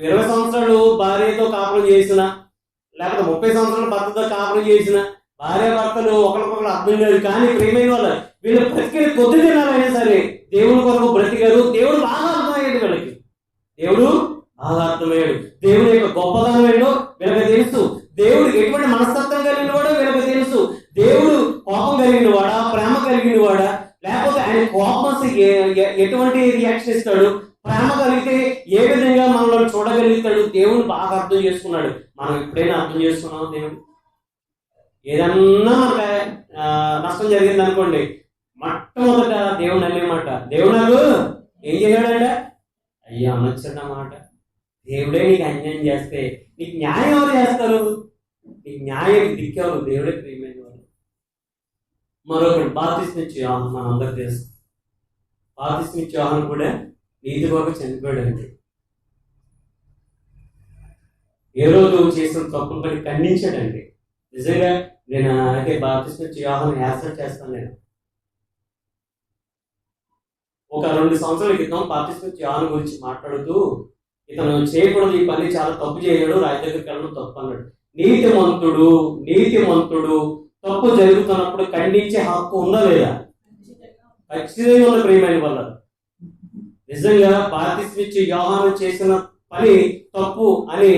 20 సంవత్సరాలు భార్యతో కాపురం చేసిన, లేకపోతే 30 సంవత్సరాలు భర్తతో కాపురం చేసిన భార్యాభర్తలు ఒకరికొకరు అర్థం కాదు, కానీ ప్రేమైన వాళ్ళు వీళ్ళు బ్రతికిన కొద్ది దినాలైనా సరే దేవుని కొరకు బ్రతికారు. దేవుడు బాగా అర్థమయ్యాడు వీళ్ళకి, దేవుడు బాగా అర్థమయ్యాడు. దేవుడి యొక్క గొప్పతనం ఏంటో వీళ్ళకి తెలుసు. దేవుడు ఎటువంటి మనస్తత్వం కలిగిన వాడో వీళ్ళకి తెలుసు. దేవుడు కోపం కలిగిన వాడా, ప్రేమ కలిగిన వాడా, లేకపోతే ఆయన కోపం ఎటువంటి రియాక్షన్ ఇస్తాడు, ప్రేమ కలిగితే ఏ విధంగా మనల్ని చూడగలుగుతాడు, దేవుడు బాగా అర్థం చేసుకున్నాడు. మనం ఎప్పుడైనా అర్థం చేసుకున్నాం దేవుడు? ఏదన్నా మనకు నష్టం జరిగింది అనుకోండి, మొట్టమొదట దేవుడు అనేమాట, దేవుడు నాకు ఏం చేయడాడంట? అయ్యా అనొచ్చన్నమాట. దేవుడే నీకు అన్యాయం చేస్తే నీకు న్యాయం ఎవరు చేస్తారు? నీకు న్యాయం దిక్కెవరు? దేవుడే ప్రియమైన వారు. మరొకటి బాప్తిస్మిచ్చే యోహాను, మన అందరికి తెలుసు. బాప్తిస్మిచ్చే యోహాను కూడా నీతి కొరకు చనిపోయాడండి. ఏ రోజు చేసిన తప్పులు పని ఖండించాడండి. నిజంగా నేను అయితే బాప్తిస్మిచ్చే యోహాను యాక్సెప్ట్ చేస్తాను. నేను ఒక 2 సంవత్సరాల క్రితం బాప్తిస్మిచ్చే యోహాను గురించి మాట్లాడుతూ, ఇతను చేయకూడదు ఈ పని, చాలా తప్పు చేయడు, రాజు దగ్గరికి వెళ్ళడం తప్పు అన్నాడు. నీతిమంతుడు తప్పు జరుగుతున్నప్పుడు ఖండించే హక్కు ఉందా లేదా? ఖచ్చితంగా ఉన్న ప్రియమైన వల్ల. నిజంగా బాప్తిస్మిచ్చే యోహాను చేసిన పని తప్పు అని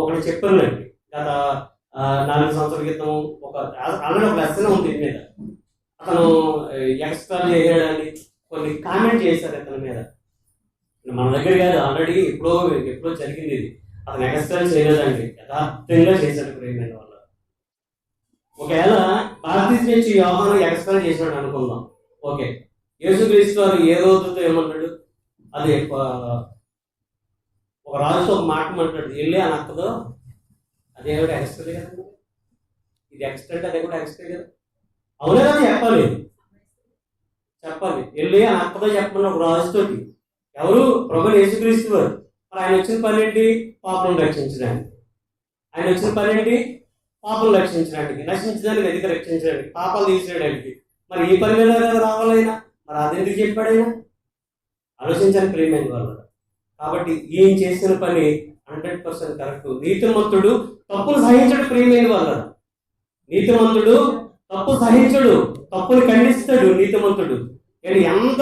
ఒకటి చెప్పానండి. గత 4 సంవత్సరాల క్రితం ఆల్రెడీ ఒక లెసన్ ఉంది దీని మీద. అతను ఎక్స్ట్రా చేయడాన్ని కొన్ని కామెంట్ చేశారు అతని మీద. మన దగ్గర కాదు, ఆల్రెడీ ఎప్పుడో జరిగింది ఇది. అతను ఎక్స్ట్రా చేయలేదండి, యథార్థంగా చేశాడు ప్రియమైన వల్ల. ఒకవేళ బాప్తిస్మిచ్చే యోహాను ఎక్స్ట్రా చేసినాడు అనుకుందాం, ఓకే. యేసుక్రీస్తు వారు ఏ రోజుతో ఏమన్నాడు? అది ఒక రాజుతో ఒక మాట మాట్లాడు, వెళ్ళి అని అక్కదో, అదే కూడా ఎక్స్ట్రా కదండి. ఇది ఎక్స్ట్రా అంటే అదే కూడా ఎక్స్ట్రా కదా, అవునా కదా? చెప్పాలి వెళ్ళి అని అక్కదో చెప్పమని ఒక రాజుతోటి. ఎవరు? ప్రభువు యేసుక్రీస్తు వారు. మరి ఆయన వచ్చిన పని ఏంటి? పాపను రక్షించడానికి. ఆయన వచ్చిన పని ఏంటి? పాపను రక్షించడానికి, నశించడానికి, ఎదిగి రక్షించడానికి, పాపాలు తీసేయడానికి. మరి ఈ పని మీద కదా రావాలైనా, మరి అదెందుకు చెప్పాడైనా? ఆలోచించాలి ప్రియమైన వాళ్ళు. కాబట్టి ఈయన చేసిన పని 100% కరెక్ట్. నీతిమంతుడు తప్పును సహించడు ప్రియమైన వాళ్ళు. నీతిమంతుడు తప్పు సహించడు, తప్పుని ఖండిస్తాడు. నీతిమంతుడు ఎంత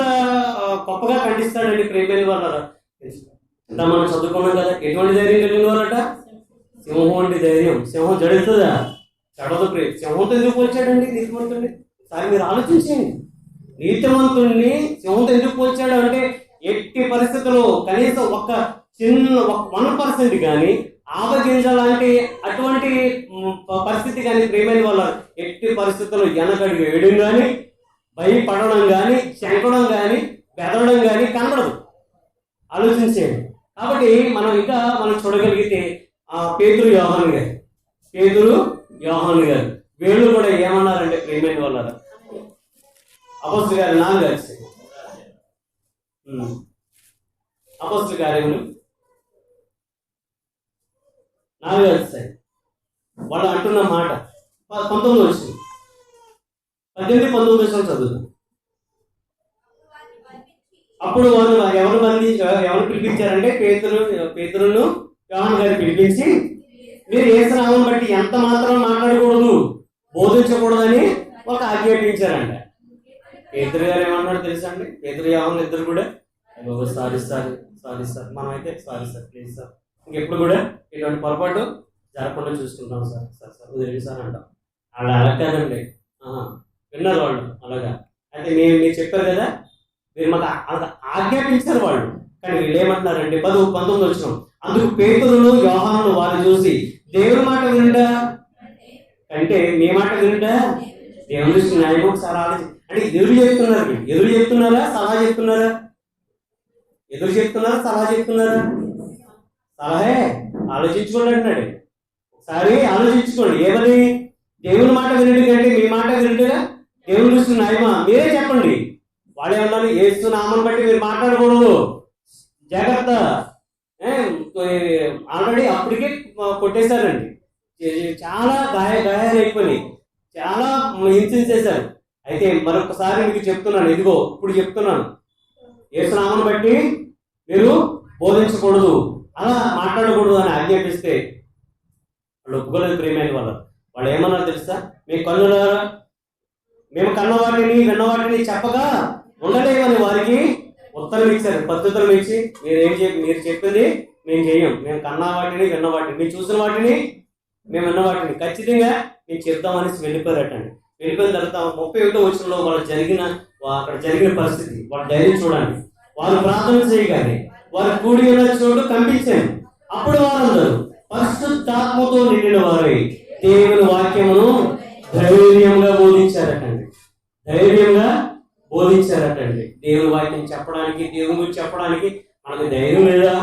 గొప్పగా ఖండిస్తాడండి ప్రియమైన వాళ్ళ. ఇంత మనం చదువుకున్నాం కదా, ఎటువంటి ధైర్యం కలిగిన వాళ్ళట? సింహం వంటి ధైర్యం. సింహం జడుతుందా? జడదు. సింహంతో ఎందుకు పోల్చాడండి నీతిమంతుడిని? సారి మీరు ఆలోచించండి. నీతిమంతుడిని సింహంతో ఎందుకు పోల్చాడు అంటే, ఎట్టి పరిస్థితుల్లో కనీసం ఒక 1% కానీ ఆపగింజ లాంటి అటువంటి పరిస్థితి కానీ ప్రియమైన వాళ్ళ ఎట్టి పరిస్థితుల్లో వెనకడుగు వేయడం కానీ, భయపడడం కానీ, చెంకడం కానీ, బెదరడం కానీ కనబడదు. ఆలోచించేయండి. కాబట్టి మనం చూడగలిగితే పేతురు యోహాను గారు వీళ్ళు కూడా ఏమన్నారంటే ప్రియమైన వాళ్ళ, అపోస్తలుల గారు 4 అపోస్తలుల కార్యములు 4 వాళ్ళు అంటున్న మాట 19 వచ్చింది, 18-19 చదువుతాం. అప్పుడు వారు ఎవరు పిలిపించారంటే పేతురును యోహాను గారు పిలిపించి, మీరు యేసు నామమును బట్టి ఎంత మాత్రం మాట్లాడకూడదు, బోధించకూడదని ఒక ఆజ్ఞాపించారంట. పేతురు గారు ఏమన్నాడు తెలుసా అండి? పేతురు యోహాను ఇద్దరు కూడా సారీ సార్, మనమైతే సారీ సార్, ప్లీజ్ సార్, ఇంకెప్పుడు కూడా ఇటువంటి పొరపాటు జరగకుండా చూసుకుంటాం సార్, వదిలేండి సార్ అంటాం. వాళ్ళు అలా కాదండి, విన్నారు వాళ్ళు అలాగా. అయితే మీరు చెప్పారు కదా, మీరు మాకు ఆజ్ఞాపించారు వాళ్ళు, కానీ వీళ్ళు ఏమంటున్నారంటే 19 వచ్చినాం. అందుకు పేతురును యోహాను వారు చూసి, దేవుని మాట వినుడా అంటే మీ మాట వినుడా, దేవుని దృష్టి న్యాయం ఒకసారి ఆలోచి. అంటే ఎదురు చెప్తున్నారా సలహా చెప్తున్నారా? సలహా చెప్తున్నారా? సలహే. ఆలోచించుకోండి అంటున్నాడు. ఒకసారి ఆలోచించుకోండి. ఏమని? దేవుని మాట వినుడు కంటే మీ మాట వినుడుగా దేవుని దృష్టి న్యాయమా? మీరే చెప్పండి. వాళ్ళు ఏమన్నారు? యేసు నామమును బట్టి మీరు మాట్లాడకూడదు, జాగ్రత్త. ఆల్రెడీ అప్పటికే కొట్టేశారండి, చాలా గాయాలు అయిపోయి చాలా హింసించేశారు. అయితే మరొకసారి మీకు చెప్తున్నాను, ఇదిగో ఇప్పుడు చెప్తున్నాను, యేసు నామమును బట్టి మీరు బోధించకూడదు, అలా మాట్లాడకూడదు అని ఆజ్ఞాపిస్తే వాళ్ళు ఒప్పుకోలేదు ప్రియమైన వాళ్ళు. వాళ్ళు ఏమన్నారు తెలుసా? మీ కన్నులారా మేము కన్నవాటిని విన్నవాటిని చెప్పగా ఉండలేమని వారికి ఉత్తరం ఇచ్చారు. పద్ధతులు ఇచ్చి మీరు చెప్పింది మేము చెయ్యం, మేము కన్న వాటిని విన్న వాటిని, మేము చూసిన వాటిని మేము విన్న వాటిని ఖచ్చితంగా మేము చెప్తామనేసి వెళ్ళిపోయారటండి. వెళ్ళిపోయిన తర్వాత 31వ వచనంలో అక్కడ జరిగిన పరిస్థితి వాళ్ళ ధైర్యం చూడండి. వారు ప్రార్థన చేయగానే వారు కూడి ఉన్న చోటు కంపించాను. అప్పుడు వారందరూ పరిశుద్ధాత్మతో నిండిన వారై దేవుని వాక్యమును ధైర్యంగా బోధించారటండి. ధైర్యంగా బోధించారటండి. దేవుని వాక్యం చెప్పడానికి, దేవుని గురించి చెప్పడానికి మనకు ధైర్యం లేదా?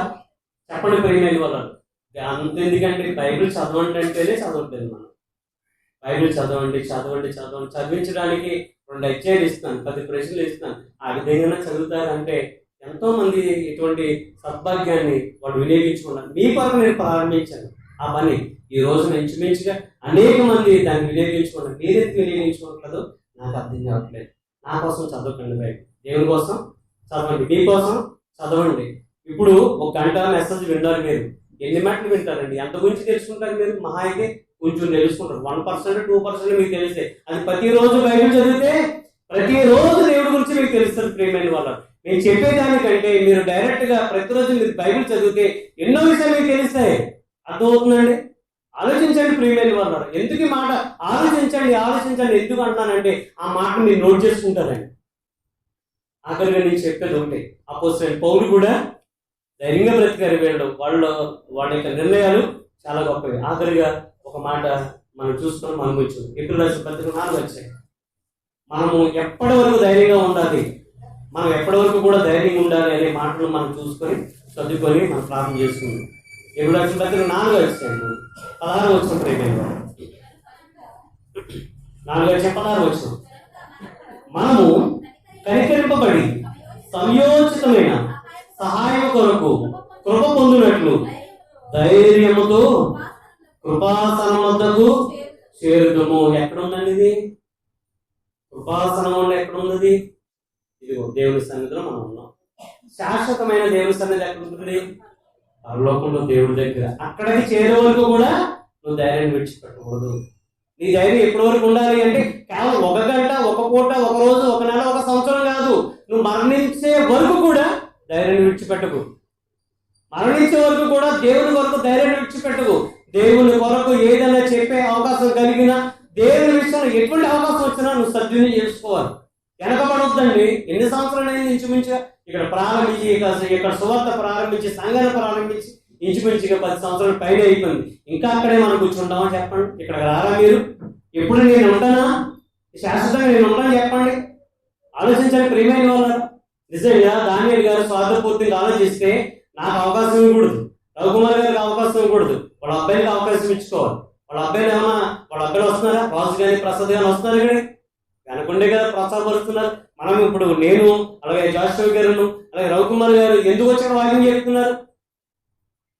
చెప్పండి ప్రియమైన వాళ్ళు. అంతెందుకంటే బైబిల్ చదవండి చదవట్లేదు మనం. బైబిల్ చదవండి చదివించడానికి 2 అధ్యాయాలు ఇస్తాను, 10 ప్రశ్నలు ఇస్తాను, ఆ విధంగా చదువుతారంటే ఎంతో మంది ఇటువంటి సద్భాగ్యాన్ని వాళ్ళు వినియోగించుకున్నారు. మీ కొరకు నేను ప్రారంభించాను ఆ పని. ఈ రోజున ఇంచుమించుగా అనేక మంది దాన్ని వినియోగించుకున్నారు. మీరెందుకు వినియోగించుకోవట్లేదు నాకు అర్థం కావట్లేదు. నా కోసం చదవకండి, బైబిల్ దేవుని కోసం చదవండి, మీకోసం చదవండి. ఇప్పుడు 1 గంట మెసేజ్ వింటారు మీరు, ఎన్ని మాటలు వింటారండి? ఎంత గురించి తెలుసుకుంటారు మీరు? మహా అయితే కొంచెం తెలుసుకుంటారు, 1% 2% మీకు తెలిస్తే. అది ప్రతిరోజు బైబిల్ చదివితే ప్రతిరోజు దేవుడి గురించి మీకు తెలుస్తుంది. ప్రియమైన వాళ్ళ, నేను చెప్పేదానికంటే మీరు డైరెక్ట్ గా ప్రతిరోజు మీరు బైబిల్ చదివితే ఎన్నో విషయాలు మీకు తెలుస్తాయి. అర్థమవుతుందండి? ఆలోచించండి ప్రియమైన వాళ్ళ. ఎందుకు ఈ మాట ఆలోచించండి ఎందుకు అంటున్నానంటే ఆ మాట మీరు నోట్ చేసుకుంటారండి. ఆఖరిగా నేను చెప్పేది ఒకటే, అపోస్తలుడైన పౌలు కూడా ధైర్యంగా బ్రతికారు. వాళ్ళ యొక్క నిర్ణయాలు చాలా గొప్పవి. ఆఖరిగా ఒక మాట మనం చూసుకొని మనం వచ్చాం. ఎప్పుడు రాసిన పత్రిక 4 వచ్చాయి. మనము ఎప్పటి వరకు ధైర్యంగా ఉండాలి, మనం ఎప్పటి వరకు కూడా ధైర్యంగా ఉండాలి అనే మాటలు మనం చూసుకొని చదువుకొని మనం ప్రార్థన చేసుకుందాం. ఎప్పుడు రాసిన పత్రిక 4 వచ్చాము, 16 వచ్చిన ప్రేమ 4 వచ్చాం 16 వచ్చాం. మనము కనికరింపబడి సంయోచితమైన సహాయం కొరకు కృప పొందినట్లు ధైర్యముతో కృపాసనం వద్దకు చేరుదము. ఎక్కడుందండి ఇది? కృపాసనం వల్ల ఎక్కడున్నది? ఇదిగో దేవుని సన్నిధిలో మనం ఉన్నాం. శాశ్వతమైన దేవుని సన్నిధి ఎక్కడ ఉంటుంది? పరలోకంలో దేవుడి దగ్గర. అక్కడికి చేరే వరకు కూడా నువ్వు ధైర్యం విడిచిపెట్టకూడదు. నీ ధైర్యం ఎప్పటి వరకు ఉండాలి అంటే కేవలం 1 గంట, 1 పూట, 1 రోజు, 1 నెల, 1 సంవత్సరం కాదు. నువ్వు మరణించే వరకు కూడా ధైర్యాన్ని విడిచిపెట్టకు. మరణించే వరకు కూడా దేవుని కొరకు ధైర్యాన్ని విడిచిపెట్టకు. దేవుని కొరకు ఏదైనా చెప్పే అవకాశం కలిగినా, దేవుని విషయంలో ఎటువంటి అవకాశం వచ్చినా నువ్వు సద్వినియోగం చేసుకోవాలి. వెనకబడొద్దండి. ఎన్ని సంవత్సరాలు ఇంచుమించుగా ఇక్కడ ప్రారంభించి, ఇక్కడ సువార్త ప్రారంభించి, సంఘాన్ని ప్రారంభించి ఇంచుమించుగా 10 సంవత్సరాల పైన అయిపోయింది. ఇంకా అక్కడే మనం కూర్చుంటామా? చెప్పండి. ఇక్కడ రారా మీరు? ఎప్పుడు నేను ఉంటానా? శాశ్వతంగా నేను ఉంటాను చెప్పండి. ఆలోచించండి ప్రియమైన వాళ్ళ. నిజంగా దానియేలు గారు స్వార్థపూర్తిగా ఆలోచిస్తే నాకు అవకాశం ఇవ్వకూడదు, రవికుమార్ గారికి అవకాశం ఇవ్వకూడదు, వాళ్ళ అబ్బాయికి అవకాశం ఇచ్చుకోవాలి. వాళ్ళ అబ్బాయిలు వస్తున్నారా? రాజు కానీ ప్రసాద్ కానీ వస్తున్నారు కానీ వెనకుండే కదా ప్రోత్సాహపరుస్తున్నారు. మనం ఇప్పుడు నేను, అలాగే జాషువా గారు, అలాగే రవికుమార్ గారు ఎందుకు వచ్చాక వాక్యం చెప్తున్నారు?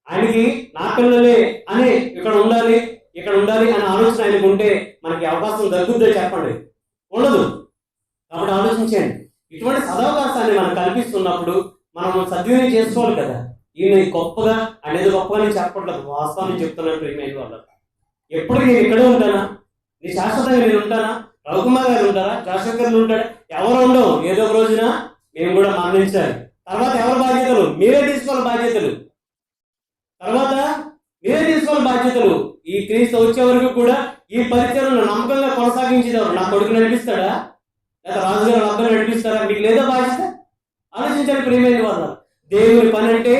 ఆయనకి నా పిల్లలే అని ఇక్కడ ఉండాలి అనే ఆలోచన ఆయనకు ఉంటే మనకి అవకాశం దక్కుద్దో చెప్పండి? ఉండదు. కాబట్టి ఆలోచించండి. ఇటువంటి సదవకాశాన్ని మనం కల్పిస్తున్నప్పుడు మనం సద్వినియోగం చేసుకోవాలి కదా. ఈయన గొప్పగా అనేది గొప్పగా నేను చెప్పట్లేదు, వాస్తవాన్ని చెప్తున్నాను ప్రియమైన వాళ్ళ. ఎప్పుడు నేను ఇక్కడే ఉంటానా? నీ శాశ్వతంగా నేను ఉంటానా? రవికుమార్ గారు ఉంటారా? జాషువా గారు ఉంటారా? ఎవరు ఉండవు. ఏదో ఒక రోజున మేము కూడా మరణించాలి. తర్వాత ఎవరి బాధ్యతలు? మీరే తీసుకోవాలి బాధ్యతలు. ఈ క్రీస్తు వచ్చే వరకు కూడా ఈ పరిచయను నమ్మకంగా కొనసాగించేవారు. నా కొడుకు నడిపిస్తాడా? లేదా రాజుగారు అబ్బాయి నడిపిస్తారా? మీకు లేదా బాధ్యత? ఆలోచించాలి ప్రియమైన వాళ్ళ. దేవుని పని అంటే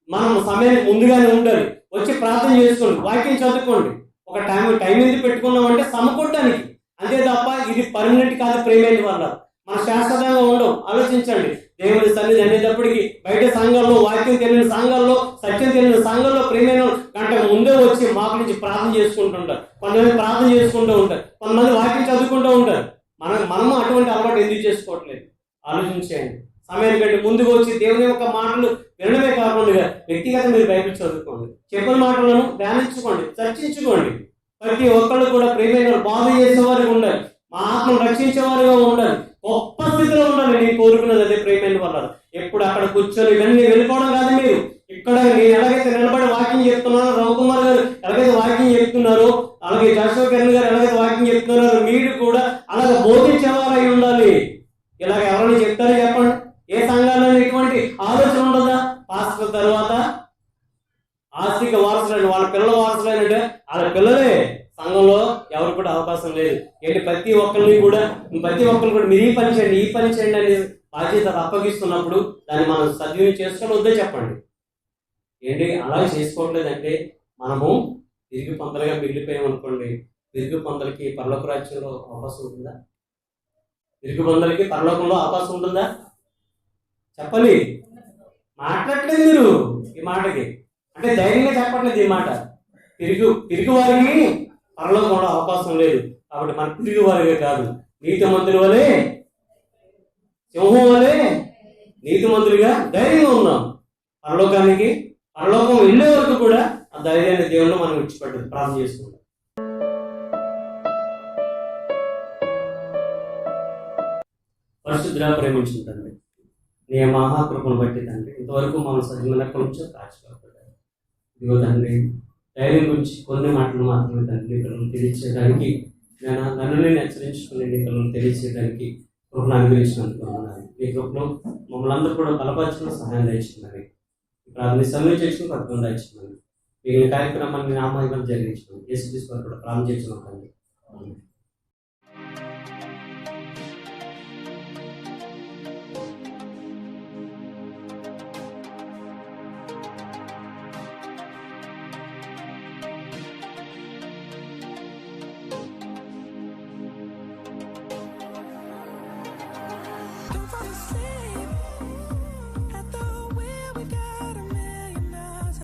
మనం సమయానికి ముందుగానే ఉండాలి. వచ్చి ప్రార్థన చేసుకోండి, వాక్యం చదువుకోండి. ఒక టైం ఎందుకు పెట్టుకున్నామంటే సమకూడటానికి, అంతే తప్ప ఇది పర్మనెంట్ కాదు ప్రియమైన వాళ్ళ. మన శాశ్వతంగా ఉండవు. ఆలోచించండి. దేవుని సన్నిధి అనేటప్పటికి బయట సంఘాల్లో, వాక్యం తెలియని సంఘాల్లో, సత్యం తెలియని సంఘాల్లో ప్రియమైన గంట ముందే వచ్చి మాకు నుంచి ప్రార్థన చేసుకుంటుంటారు. కొంతమంది ప్రార్థన చేసుకుంటూ ఉంటారు, కొంతమంది వాక్యం చదువుకుంటూ ఉంటారు. మనము అటువంటి అలవాటు ఎందుకు చేసుకోవట్లేదు? ఆలోచించేయండి. సమయానికి కంటే ముందుకు వచ్చి దేవుని యొక్క మాటలు వినడమే కాకుండా వ్యక్తిగత మీరు బైబిల్ చదువుకోండి, చెప్పిన మాటలను ధ్యానించుకోండి, చర్చించుకోండి. ప్రతి ఒక్కళ్ళు కూడా ప్రియమైన బాధ చేసేవారిగా ఉండాలి, మా ఆత్మను రక్షించేవారుగా ఉండాలి, గొప్ప స్థితిలో ఉండాలి. నేను కోరుకున్నది అదే ప్రియమైన వాళ్ళు. ఎప్పుడు అక్కడ కూర్చొని ఇవన్నీ వెళ్ళిపోవడం కాదు. మీరు ఇక్కడ నేను ఎలాగైతే నిలబడి వాక్యం చెప్తున్నానో, రవికుమార్ గారు ఎలాగైతే వాక్యం చెప్తున్నారో, అలాగే జాషువా కిరణ్ గారు ఎలాగైతే వాక్యం చెప్తున్నారో మీరు కూడా అలాగ బోధించేవారై ఉండాలి. ఇలాగ ఎవరైనా చెప్తారో చెప్పండి. ఏ సంఘాల్లో ఇటువంటి ఆలోచన ఉండదా? పాస్టర్ తర్వాత ఆస్తిక వారసులైన వాళ్ళ పిల్లల వారసులైనట్టే వాళ్ళ పిల్లలే సంఘంలో ఎవరు కూడా అవకాశం లేదు. ఏంటి ప్రతి ఒక్కరిని కూడా మీరు ఈ పని చేయండి అనే బాధ్యత అప్పగిస్తున్నప్పుడు దాన్ని మనం సద్వినియోగం చేసుకొని వద్దే చెప్పండి. ఏంటి అలాగే చేసుకోవట్లేదంటే మనము తిరిగి పొందలుగా మిగిలిపోయామనుకోండి. తిరిగి పొందలకి పరలోక రాజ్యంలో అవకాశం ఉంటుందా? తిరిగి పొందలకి పరలోకంలో అవకాశం ఉంటుందా? చెప్పాలి. మాట్లాడలేదు మీరు ఈ మాటకి, అంటే ధైర్యంగా చెప్పట్లేదు ఈ మాట. తిరిగి వారికి పరలోకంలో అవకాశం లేదు. కాబట్టి మన తిరిగి వారిగా కాదు, నీతిమంతుల వలె, సింహం వలె నీతిమంతులుగా ధైర్యంగా ఉన్నాం. పరలోకం వెళ్ళే వరకు కూడా ఆ ధైర్యాన్ని దేవుళ్ళు మనం విడిచిపెట్టదు. ప్రార్థన చేసుకుంటాం. పరిశుద్ధుడా ప్రేమించిన తండ్రి, నీ మహాకృపను బట్టి తండ్రి ఇంతవరకు మనం సజీవన కొంచెం కాచిపడ్డారు. ఇదిగో తండ్రి ధైర్యం గురించి కొన్ని మాటలు మాత్రమే తండ్రి పిల్లలు తెలియచేయడానికి, నన్ను నేను హెచ్చరించుకుని నీ పిల్లలు తెలియచేయడానికి కృపను అనుగ్రహించినందుకు నీ కృపను మమ్మల్ని అందరూ కూడా బలపరచుకుని సహాయం దయచుకున్నది. ప్రార్థన సమయం చేసుకుని పట్టుకుని దయచుకున్నాను. మిగిలిన కార్యక్రమాన్ని నామహిమలు జరిగించుకున్నాను. యేసుక్రీస్తు వారు కూడా ప్రార్థన చేస్తున్నాను.